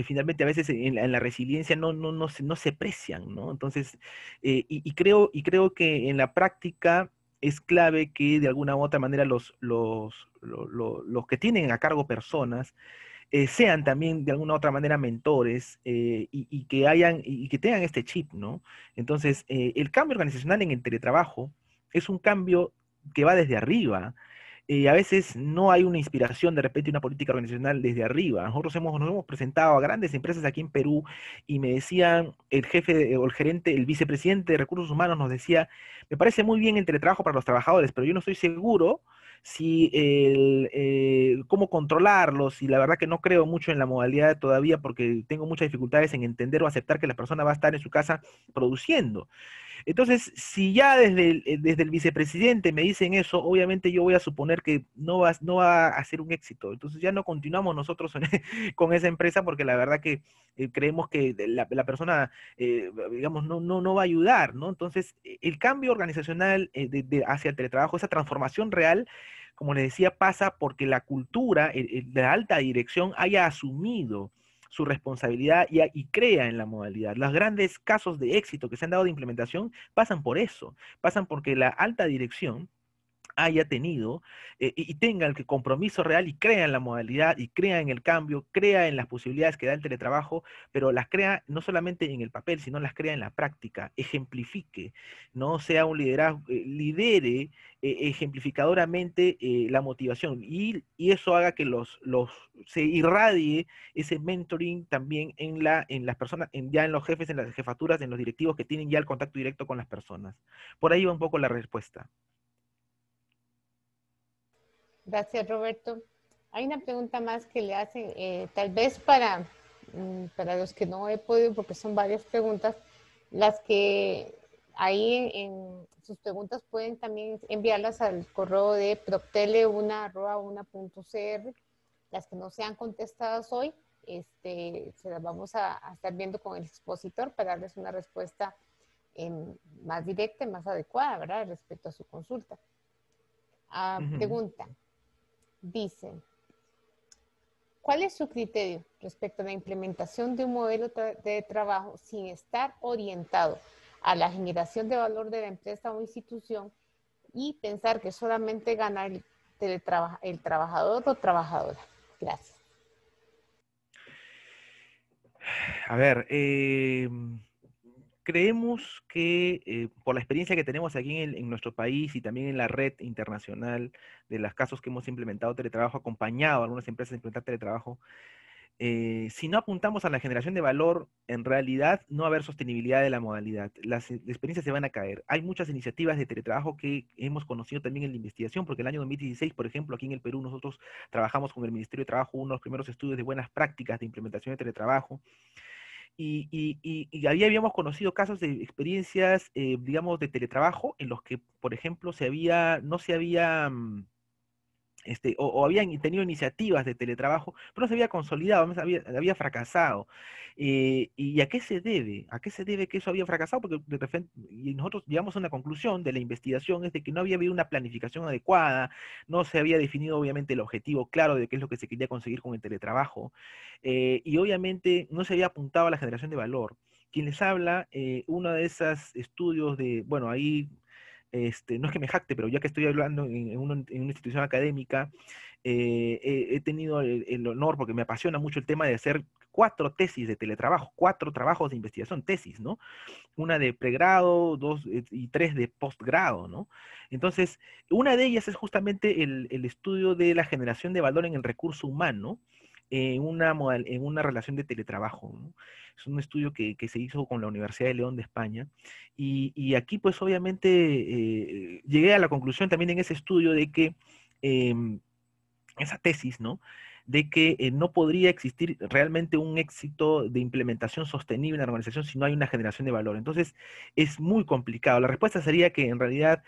finalmente a veces en la resiliencia no se aprecian, ¿no? Entonces, y creo que en la práctica es clave que de alguna u otra manera los que tienen a cargo personas sean también de alguna u otra manera mentores y que tengan este chip, ¿no? Entonces, el cambio organizacional en el teletrabajo es un cambio que va desde arriba. A veces no hay una inspiración, de repente, una política organizacional desde arriba. Nosotros nos hemos presentado a grandes empresas aquí en Perú y me decían el jefe o el gerente, el vicepresidente de recursos humanos nos decía, me parece muy bien el teletrabajo para los trabajadores, pero yo no estoy seguro si cómo controlarlos, y la verdad que no creo mucho en la modalidad todavía porque tengo muchas dificultades en entender o aceptar que la persona va a estar en su casa produciendo. Entonces, si ya desde el vicepresidente me dicen eso, obviamente yo voy a suponer que no va a ser un éxito. Entonces ya no continuamos nosotros con esa empresa porque la verdad que creemos que la persona, digamos, no va a ayudar, ¿no? Entonces, el cambio organizacional hacia el teletrabajo, esa transformación real, como les decía, pasa porque la cultura, la alta dirección haya asumido su responsabilidad y crea en la modalidad. Los grandes casos de éxito que se han dado de implementación pasan por eso, pasan porque la alta dirección haya tenido y tenga el compromiso real y crea en la modalidad y crea en el cambio, crea en las posibilidades que da el teletrabajo, pero las crea no solamente en el papel, sino las crea en la práctica, ejemplifique, no sea un liderazgo, lidere ejemplificadoramente la motivación y eso haga que se irradie ese mentoring también en las personas, ya en los jefes, en las jefaturas, en los directivos que tienen ya el contacto directo con las personas. Por ahí va un poco la respuesta. Gracias, Roberto. Hay una pregunta más que le hacen, tal vez para los que no he podido, porque son varias preguntas, las que ahí en sus preguntas pueden también enviarlas al correo de proctele1@una.cr. Las que no sean contestadas hoy, se las vamos a estar viendo con el expositor para darles una respuesta más directa y más adecuada, ¿verdad? Respecto a su consulta. Ujú. Pregunta. Dice, ¿cuál es su criterio respecto a la implementación de un modelo de trabajo sin estar orientado a la generación de valor de la empresa o institución y pensar que solamente gana el trabajador o trabajadora? Gracias. A ver, creemos que por la experiencia que tenemos aquí en nuestro país y también en la red internacional de los casos que hemos implementado teletrabajo, acompañado a algunas empresas a implementar teletrabajo, si no apuntamos a la generación de valor, en realidad no va a haber sostenibilidad de la modalidad. Las experiencias se van a caer. Hay muchas iniciativas de teletrabajo que hemos conocido también en la investigación, porque el año 2016, por ejemplo, aquí en el Perú, nosotros trabajamos con el Ministerio de Trabajo, uno de los primeros estudios de buenas prácticas de implementación de teletrabajo. Y ahí habíamos conocido casos de experiencias, digamos, de teletrabajo en los que, por ejemplo, no se había o habían tenido iniciativas de teletrabajo, pero no se había consolidado, había fracasado. ¿Y a qué se debe? ¿A qué se debe que eso había fracasado? Porque de repente, y nosotros llegamos a una conclusión de la investigación, es de que no había habido una planificación adecuada, no se había definido obviamente el objetivo claro de qué es lo que se quería conseguir con el teletrabajo, y obviamente no se había apuntado a la generación de valor. Quien les habla, uno de esos estudios bueno, ahí no es que me jacte, pero ya que estoy hablando en una institución académica, he tenido el honor, porque me apasiona mucho el tema de hacer 4 tesis de teletrabajo, 4 trabajos de investigación, tesis, ¿no? Una de pregrado, 2 y 3 de posgrado, ¿no? Entonces, una de ellas es justamente el estudio de la generación de valor en el recurso humano en una relación de teletrabajo, ¿no? Es un estudio que se hizo con la Universidad de León de España. Y aquí, pues, obviamente, llegué a la conclusión también en ese estudio de que esa tesis, ¿no? De que no podría existir realmente un éxito de implementación sostenible en la organización si no hay una generación de valor. Entonces, es muy complicado. La respuesta sería que en realidad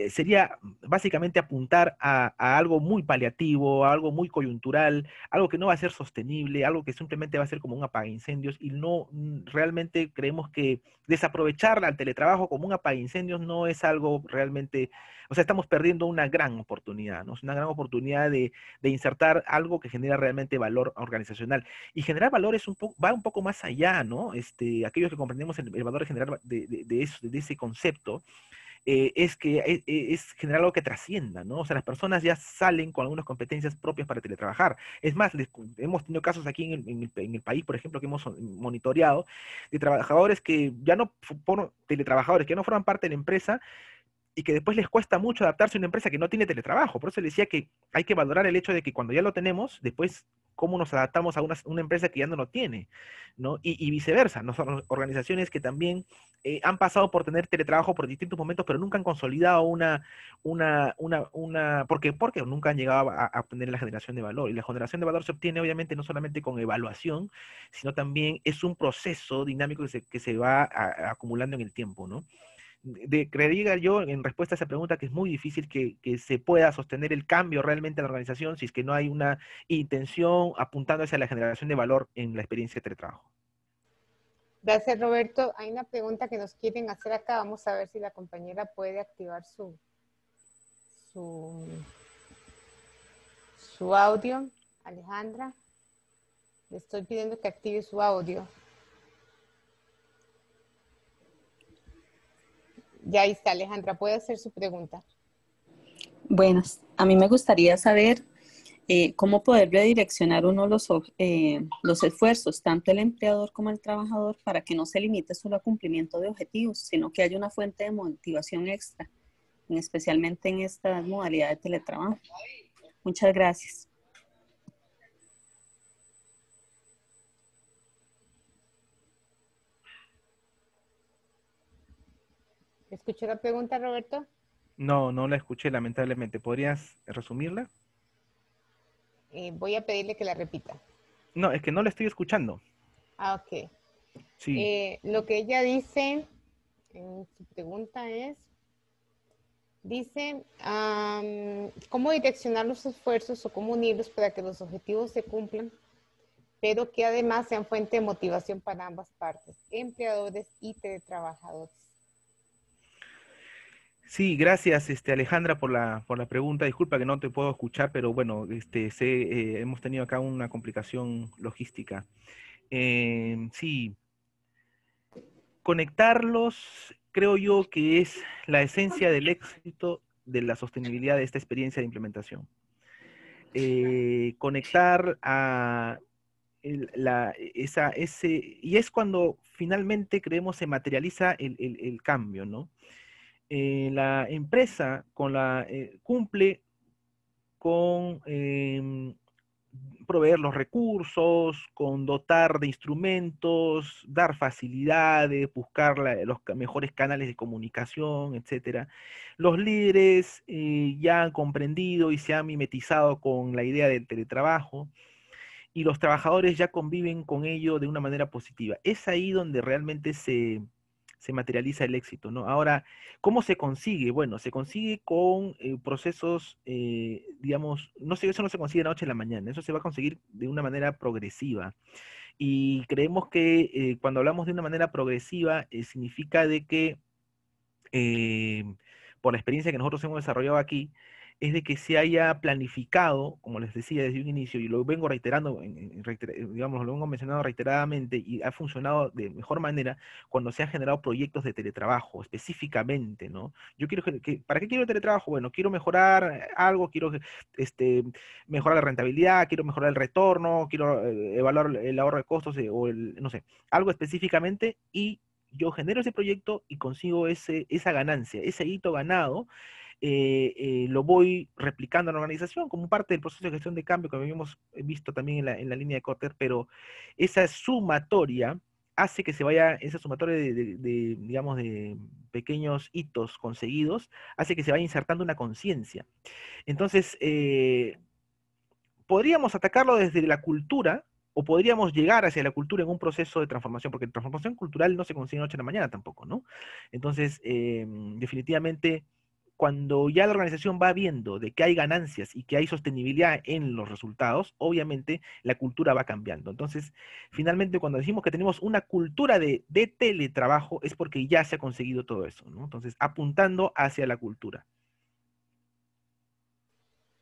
sería básicamente apuntar a algo muy paliativo, a algo muy coyuntural, algo que no va a ser sostenible, algo que simplemente va a ser como un apaga-incendios y no realmente creemos que desaprovechar al teletrabajo como un apaga-incendios no es algo realmente, o sea, estamos perdiendo una gran oportunidad, ¿no? Es una gran oportunidad de insertar algo que genera realmente valor organizacional. Y generar valor va un poco más allá, ¿no? Aquellos que comprendemos el valor de generar de ese concepto, es que es generar algo que trascienda, ¿no? O sea, las personas ya salen con algunas competencias propias para teletrabajar. Es más, hemos tenido casos aquí en el país, por ejemplo, que hemos monitoreado, de trabajadores que ya no, teletrabajadores que no forman parte de la empresa, y que después les cuesta mucho adaptarse a una empresa que no tiene teletrabajo. Por eso le decía que hay que valorar el hecho de que cuando ya lo tenemos, después cómo nos adaptamos a una empresa que ya no lo tiene, ¿no? Y viceversa, ¿no? Son organizaciones que también han pasado por tener teletrabajo por distintos momentos, pero nunca han consolidado porque nunca han llegado a obtener la generación de valor. Y la generación de valor se obtiene obviamente no solamente con evaluación, sino también es un proceso dinámico que se va acumulando en el tiempo, ¿no? Creería yo, en respuesta a esa pregunta, que es muy difícil que se pueda sostener el cambio realmente en la organización si es que no hay una intención apuntando hacia la generación de valor en la experiencia de teletrabajo. Gracias, Roberto. Hay una pregunta que nos quieren hacer acá. Vamos a ver si la compañera puede activar su, su audio. Alejandra, le estoy pidiendo que active su audio. Ya está, Alejandra, puede hacer su pregunta. Buenas, a mí me gustaría saber cómo poder redireccionar uno los esfuerzos, tanto el empleador como el trabajador, para que no se limite solo a cumplimiento de objetivos, sino que haya una fuente de motivación extra, especialmente en esta modalidad de teletrabajo. Muchas gracias. ¿Escuchó la pregunta, Roberto? No, no la escuché, lamentablemente. ¿Podrías resumirla? Voy a pedirle que la repita. No, es que no la estoy escuchando. Ah, ok. Sí. Lo que ella dice en su pregunta dice, ¿cómo direccionar los esfuerzos o cómo unirlos para que los objetivos se cumplan, pero que además sean fuente de motivación para ambas partes, empleadores y teletrabajadores? Sí, gracias, Alejandra, por la pregunta. Disculpa que no te puedo escuchar, pero bueno, hemos tenido acá una complicación logística. Sí, conectarlos creo yo que es la esencia del éxito de la sostenibilidad de esta experiencia de implementación. Conectar a y es cuando finalmente creemos se materializa el cambio, ¿no? La empresa cumple con proveer los recursos, con dotar de instrumentos, dar facilidades, buscar los mejores canales de comunicación, etcétera. Los líderes ya han comprendido y se han mimetizado con la idea del teletrabajo y los trabajadores ya conviven con ello de una manera positiva. Es ahí donde realmente se materializa el éxito, ¿no? Ahora, ¿cómo se consigue? Bueno, se consigue con procesos, digamos, no sé, eso no se consigue de la noche a la mañana, eso se va a conseguir de una manera progresiva. Y creemos que cuando hablamos de una manera progresiva, significa de que, eh, por la experiencia que nosotros hemos desarrollado aquí, es de que se haya planificado, como les decía desde un inicio, y lo vengo reiterando, digamos, lo vengo mencionando reiteradamente, y ha funcionado de mejor manera cuando se han generado proyectos de teletrabajo, específicamente, ¿no? Yo quiero ¿para qué quiero teletrabajo? Bueno, quiero mejorar algo, quiero mejorar la rentabilidad, quiero mejorar el retorno, quiero evaluar el ahorro de costos, no sé, algo específicamente, y yo genero ese proyecto y consigo esa ganancia, ese hito ganado, lo voy replicando en la organización como parte del proceso de gestión de cambio que habíamos visto también en la línea de Kotter, pero esa sumatoria hace que se vaya, esa sumatoria digamos, de pequeños hitos conseguidos, hace que se vaya insertando una conciencia. Entonces, podríamos atacarlo desde la cultura, o podríamos llegar hacia la cultura en un proceso de transformación, porque la transformación cultural no se consigue de noche a la mañana tampoco, ¿no? Entonces, definitivamente, cuando ya la organización va viendo de que hay ganancias y que hay sostenibilidad en los resultados, obviamente la cultura va cambiando. Entonces, finalmente, cuando decimos que tenemos una cultura de teletrabajo, es porque ya se ha conseguido todo eso, ¿no? Entonces, apuntando hacia la cultura.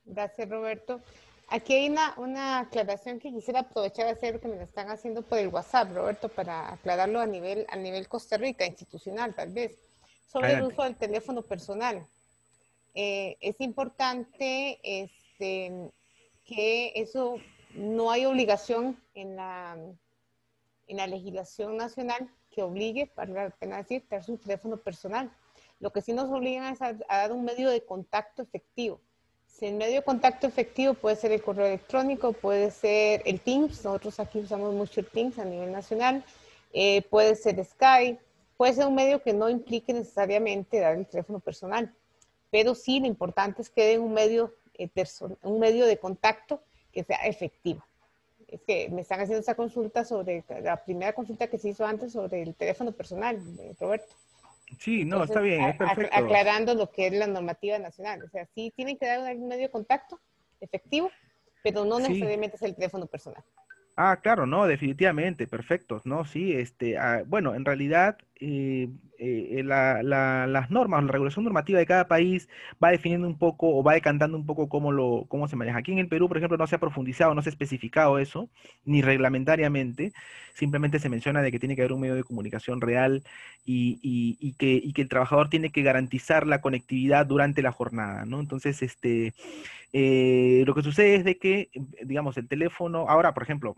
Gracias, Roberto. Aquí hay una aclaración que quisiera aprovechar de hacer, que me la están haciendo por el WhatsApp, Roberto, para aclararlo a nivel Costa Rica, institucional tal vez, sobre el Adelante. uso del teléfono personal. Es importante que eso no hay obligación en la legislación nacional que obligue, para la pena decir, tener su teléfono personal. Lo que sí nos obligan es a dar un medio de contacto efectivo. Si el medio de contacto efectivo puede ser el correo electrónico, puede ser el Teams, nosotros aquí usamos mucho el Teams a nivel nacional, puede ser Skype, puede ser un medio que no implique necesariamente dar el teléfono personal, pero sí lo importante es que den un medio de contacto que sea efectivo. Es que me están haciendo esa consulta sobre la primera consulta que se hizo antes sobre el teléfono personal, Roberto. Sí, no, está Entonces, bien, es perfecto. aclarando lo que es la normativa nacional. O sea, sí tienen que dar un medio de contacto efectivo, pero no Sí. necesariamente es el teléfono personal. Ah, claro, no, definitivamente, perfecto, ¿no? Sí, bueno, en realidad las normas, la regulación normativa de cada país va definiendo un poco o va decantando un poco cómo se maneja. Aquí en el Perú, por ejemplo, no se ha profundizado, no se ha especificado eso, ni reglamentariamente, simplemente se menciona de que tiene que haber un medio de comunicación real y que el trabajador tiene que garantizar la conectividad durante la jornada, ¿no? Entonces, lo que sucede es de que, digamos, el teléfono, ahora, por ejemplo,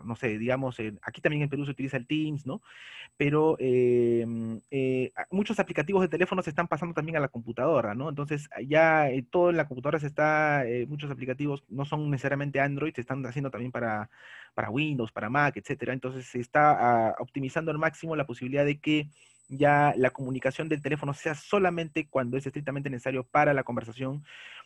no sé, digamos, aquí también en Perú se utiliza el Teams, ¿no? Pero muchos aplicativos de teléfono se están pasando también a la computadora, ¿no? Entonces, ya todo en la computadora muchos aplicativos no son necesariamente Android, se están haciendo también para Windows, para Mac, etcétera. Entonces, se está optimizando al máximo la posibilidad de que ya la comunicación del teléfono sea solamente cuando es estrictamente necesario para la conversación,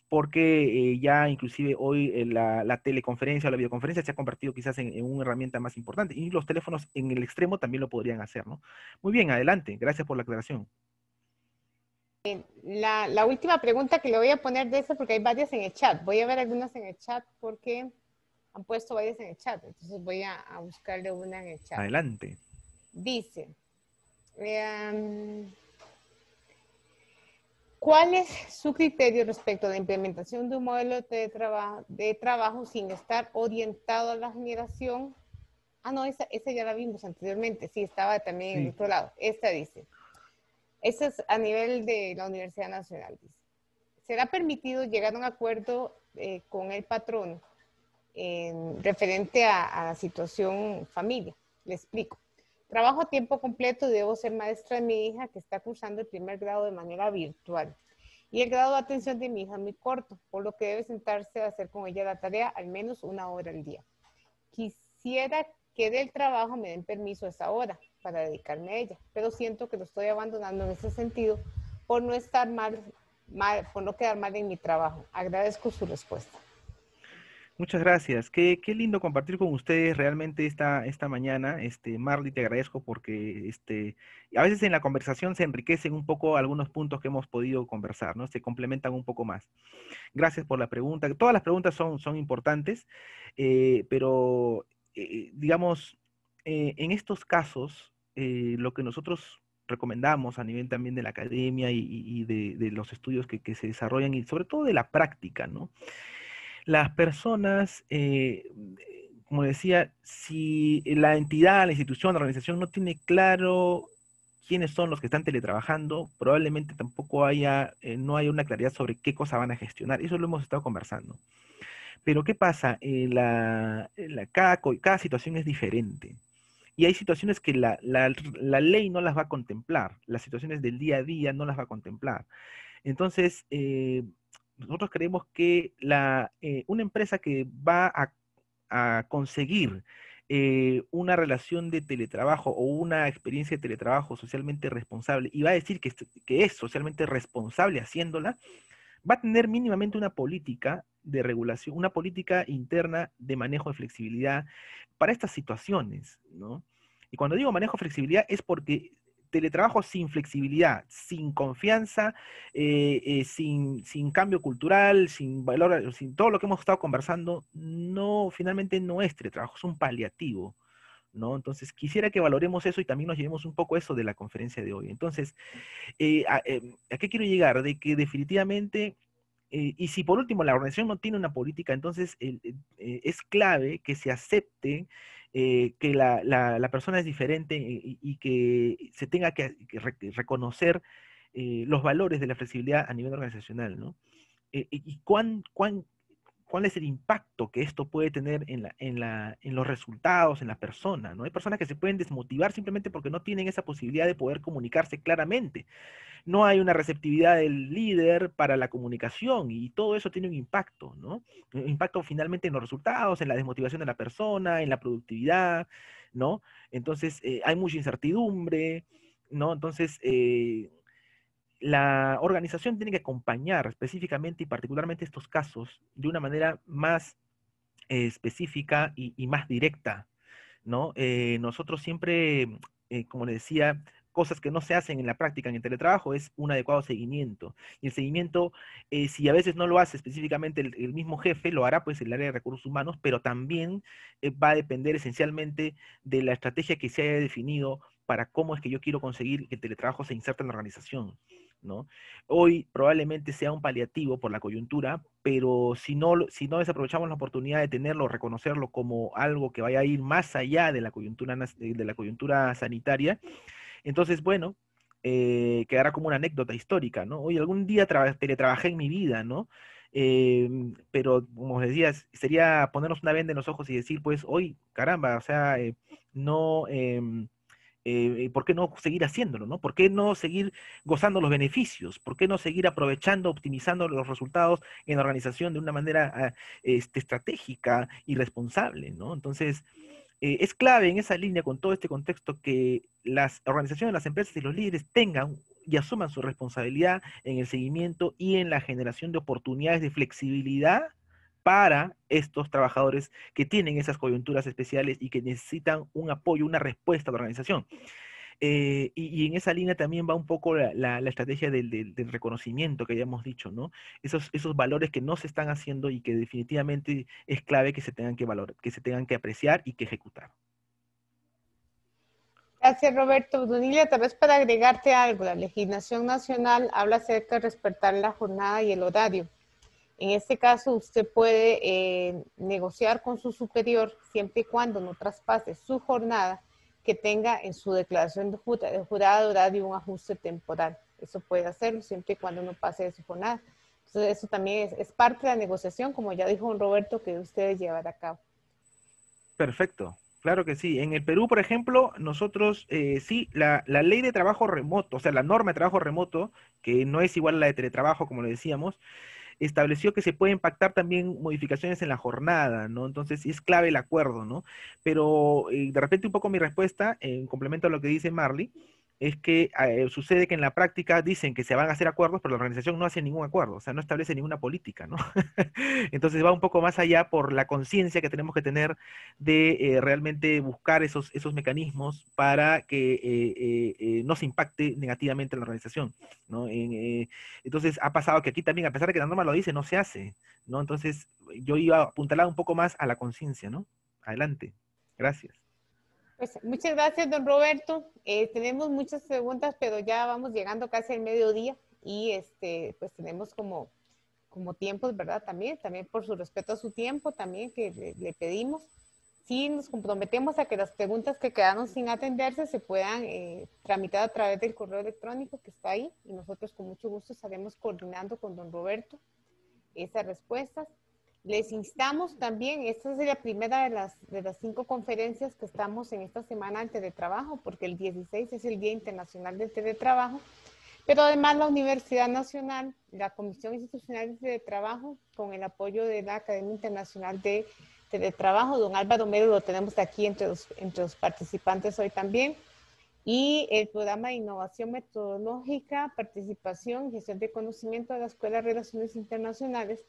porque ya inclusive hoy la teleconferencia o la videoconferencia se ha convertido quizás en una herramienta más importante, y los teléfonos en el extremo también lo podrían hacer, ¿no? Muy bien, adelante, gracias por la aclaración. La última pregunta que le voy a poner de eso, porque hay varias en el chat. Voy a ver algunas en el chat porque han puesto varias en el chat. Entonces voy a buscarle una en el chat. Adelante. Dice, ¿cuál es su criterio respecto a la implementación de un modelo de trabajo sin estar orientado a la generación? Ah, no, esa ya la vimos anteriormente. Sí, estaba también en el Sí. otro lado. Esta dice, esa es a nivel de la Universidad Nacional. Dice, ¿será permitido llegar a un acuerdo con el patrón referente a la situación familia? Le explico. Trabajo a tiempo completo y debo ser maestra de mi hija que está cursando el primer grado de manera virtual. Y el grado de atención de mi hija es muy corto, por lo que debe sentarse a hacer con ella la tarea al menos 1 hora al día. Quisiera que del trabajo me den permiso a esa hora para dedicarme a ella, pero siento que lo estoy abandonando en ese sentido por no estar por no quedar mal en mi trabajo. Agradezco su respuesta. Muchas gracias. Qué lindo compartir con ustedes realmente esta mañana. Marley, te agradezco porque a veces en la conversación se enriquecen un poco algunos puntos que hemos podido conversar, ¿no? Se complementan un poco más. Gracias por la pregunta. Todas las preguntas son importantes, pero digamos, en estos casos, lo que nosotros recomendamos a nivel también de la academia y de los estudios que se desarrollan y sobre todo de la práctica, ¿no? Las personas, como decía, si la entidad, la institución, la organización no tiene claro quiénes son los que están teletrabajando, probablemente tampoco no haya una claridad sobre qué cosa van a gestionar. Eso lo hemos estado conversando. Pero ¿qué pasa? Cada situación es diferente. Y hay situaciones que la ley no las va a contemplar, las situaciones del día a día no las va a contemplar. Entonces, nosotros creemos que una empresa que va a conseguir una relación de teletrabajo o una experiencia de teletrabajo socialmente responsable y va a decir que es socialmente responsable haciéndola, va a tener mínimamente una política de regulación, una política interna de manejo de flexibilidad para estas situaciones, ¿no? Y cuando digo manejo de flexibilidad es porque teletrabajo sin flexibilidad, sin confianza, sin cambio cultural, sin valor, sin todo lo que hemos estado conversando, finalmente no es teletrabajo, es un paliativo, ¿no? Entonces, quisiera que valoremos eso y también nos llevemos un poco eso de la conferencia de hoy. Entonces, ¿a qué quiero llegar? De que definitivamente, y si por último la organización no tiene una política, entonces es clave que se acepte que la persona es diferente y que se tenga que reconocer los valores de la flexibilidad a nivel organizacional, ¿no? Y cuál es el impacto que esto puede tener en los resultados, en la persona, ¿no? Hay personas que se pueden desmotivar simplemente porque no tienen esa posibilidad de poder comunicarse claramente. no hay una receptividad del líder para la comunicación y todo eso tiene un impacto, ¿no? Un impacto finalmente en los resultados, en la desmotivación de la persona, en la productividad, ¿no? Entonces, hay mucha incertidumbre, ¿no? Entonces, la organización tiene que acompañar específicamente y particularmente estos casos de una manera más específica y más directa, ¿no? Nosotros siempre, como le decía, cosas que no se hacen en la práctica en el teletrabajo es un adecuado seguimiento. Y el seguimiento, si a veces no lo hace específicamente el mismo jefe, lo hará pues el área de recursos humanos, pero también va a depender esencialmente de la estrategia que se haya definido para cómo es que yo quiero conseguir que el teletrabajo se inserte en la organización, ¿no? Hoy probablemente sea un paliativo por la coyuntura, pero si no desaprovechamos la oportunidad de tenerlo, reconocerlo como algo que vaya a ir más allá de la coyuntura sanitaria, entonces, bueno, quedará como una anécdota histórica, ¿no? Hoy algún día teletrabajé en mi vida, ¿no? Pero, como decía, sería ponernos una venda en los ojos y decir, pues, hoy, caramba, o sea, no... ¿por qué no seguir haciéndolo, no? ¿Por qué no seguir gozando los beneficios? ¿Por qué no seguir aprovechando, optimizando los resultados en la organización de una manera estratégica y responsable, ¿no? Entonces, es clave en esa línea con todo este contexto que las organizaciones, las empresas y los líderes tengan y asuman su responsabilidad en el seguimiento y en la generación de oportunidades de flexibilidad para estos trabajadores que tienen esas coyunturas especiales y que necesitan un apoyo, una respuesta de la organización. Y en esa línea también va un poco la estrategia del reconocimiento que ya hemos dicho, ¿no? Esos valores que no se están haciendo y que definitivamente es clave que se tengan que valorar, que se tengan que apreciar y que ejecutar. Gracias, Roberto. Donilia, tal vez para agregarte algo, la legislación nacional habla acerca de respetar la jornada y el horario. En este caso, usted puede negociar con su superior siempre y cuando no traspase su jornada, que tenga en su declaración de jurada de horario un ajuste temporal. Eso puede hacerlo siempre y cuando no pase de su jornada. Entonces, eso también es parte de la negociación, como ya dijo don Roberto, que ustedes llevar a cabo. Perfecto, claro que sí. En el Perú, por ejemplo, nosotros sí, la ley de trabajo remoto, o sea, la norma de trabajo remoto, que no es igual a la de teletrabajo, como le decíamos, estableció que se pueden pactar también modificaciones en la jornada, ¿no? Entonces, es clave el acuerdo, ¿no? Pero de repente un poco mi respuesta, en complemento a lo que dice Marley, es que sucede que en la práctica dicen que se van a hacer acuerdos, pero la organización no hace ningún acuerdo, o sea, no establece ninguna política, ¿no? Entonces va un poco más allá por la conciencia que tenemos que tener de realmente buscar esos mecanismos para que no se impacte negativamente en la organización, ¿no? Entonces ha pasado que aquí también, a pesar de que la norma lo dice, no se hace, ¿no? Entonces yo iba a apuntalar un poco más a la conciencia, ¿no? Adelante. Gracias. Pues, muchas gracias, don Roberto. Tenemos muchas preguntas, pero ya vamos llegando casi al mediodía y pues tenemos como tiempos, ¿verdad? También por su respeto a su tiempo, también que le pedimos. Sí, nos comprometemos a que las preguntas que quedaron sin atenderse se puedan tramitar a través del correo electrónico que está ahí y nosotros con mucho gusto estaremos coordinando con don Roberto esas respuestas. Les instamos también, esta es la primera de las 5 conferencias que estamos en esta semana en teletrabajo, porque el 16 es el Día Internacional del Teletrabajo, pero además la Universidad Nacional, la Comisión Institucional de Teletrabajo, con el apoyo de la Academia Internacional de Teletrabajo, don Álvaro Mero lo tenemos aquí entre los participantes hoy también, y el programa de innovación metodológica, participación y gestión de conocimiento de la Escuela de Relaciones Internacionales,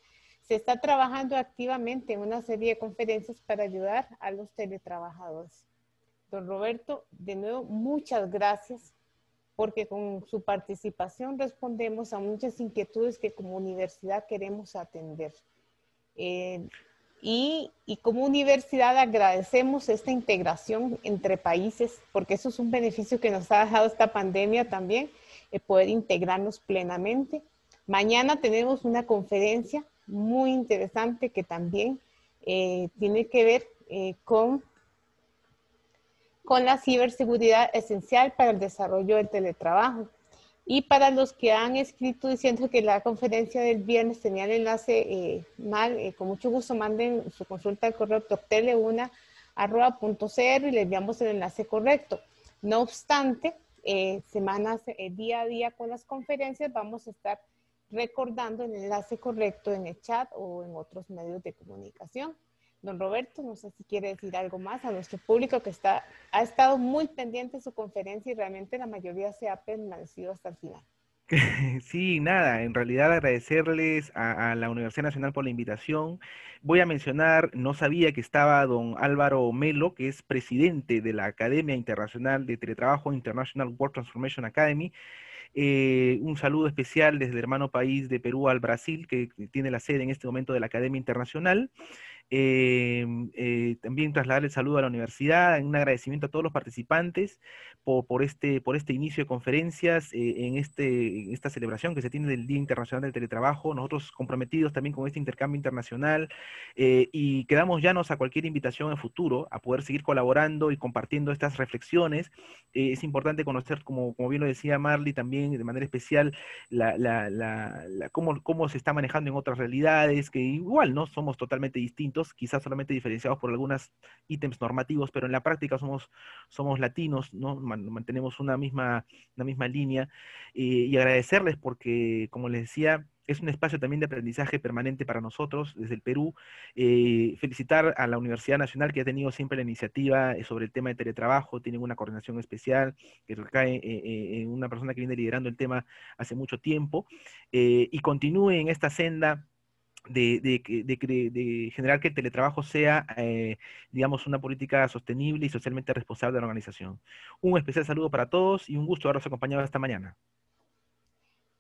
se está trabajando activamente en una serie de conferencias para ayudar a los teletrabajadores. Don Roberto, de nuevo, muchas gracias, porque con su participación respondemos a muchas inquietudes que como universidad queremos atender. Y como universidad agradecemos esta integración entre países, porque eso es un beneficio que nos ha dejado esta pandemia también, poder integrarnos plenamente. Mañana tenemos una conferencia muy interesante que también tiene que ver con la ciberseguridad esencial para el desarrollo del teletrabajo. Y para los que han escrito diciendo que la conferencia del viernes tenía el enlace mal, con mucho gusto manden su consulta al correo toctele1@.cr y le enviamos el enlace correcto. No obstante, semanas, día a día con las conferencias, vamos a estar recordando el enlace correcto en el chat o en otros medios de comunicación. Don Roberto, no sé si quiere decir algo más a nuestro público que ha estado muy pendiente de su conferencia y realmente la mayoría se ha permanecido hasta el final. Sí, nada, en realidad agradecerles a la Universidad Nacional por la invitación. Voy a mencionar, no sabía que estaba don Álvaro Melo, que es presidente de la Academia Internacional de Teletrabajo, International Work Transformation Academy. Un saludo especial desde el hermano país de Perú al Brasil, que tiene la sede en este momento de la Academia Internacional. También trasladar el saludo a la universidad, un agradecimiento a todos los participantes por este inicio de conferencias en esta celebración que se tiene del Día Internacional del Teletrabajo, nosotros comprometidos también con este intercambio internacional y quedamos llanos a cualquier invitación en futuro a poder seguir colaborando y compartiendo estas reflexiones. Es importante conocer, como bien lo decía Marley, también de manera especial cómo se está manejando en otras realidades, que igual no somos totalmente distintos, quizás solamente diferenciados por algunos ítems normativos, pero en la práctica somos latinos, ¿no? Mantenemos una misma línea, y agradecerles porque, como les decía, es un espacio también de aprendizaje permanente para nosotros desde el Perú. Felicitar a la Universidad Nacional que ha tenido siempre la iniciativa sobre el tema de teletrabajo, tienen una coordinación especial que recae en una persona que viene liderando el tema hace mucho tiempo, y continúe en esta senda de generar que el teletrabajo sea, digamos, una política sostenible y socialmente responsable de la organización. Un especial saludo para todos y un gusto haberlos acompañado esta mañana.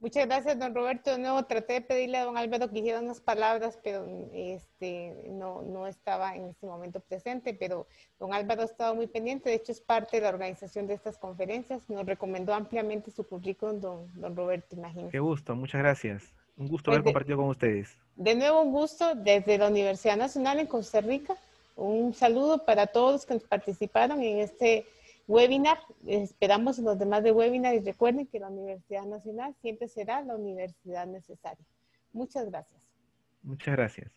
Muchas gracias, don Roberto. De nuevo, traté de pedirle a don Álvaro que hiciera unas palabras, pero no estaba en este momento presente, pero don Álvaro ha estado muy pendiente, de hecho es parte de la organización de estas conferencias, nos recomendó ampliamente su currículum, don Roberto, imagínese. Qué gusto, muchas gracias. Un gusto Pues haber compartido con ustedes. de nuevo, un gusto desde la Universidad Nacional en Costa Rica. Un saludo para todos los que participaron en este webinar. Esperamos en los demás de webinar y recuerden que la Universidad Nacional siempre será la universidad necesaria. Muchas gracias. Muchas gracias.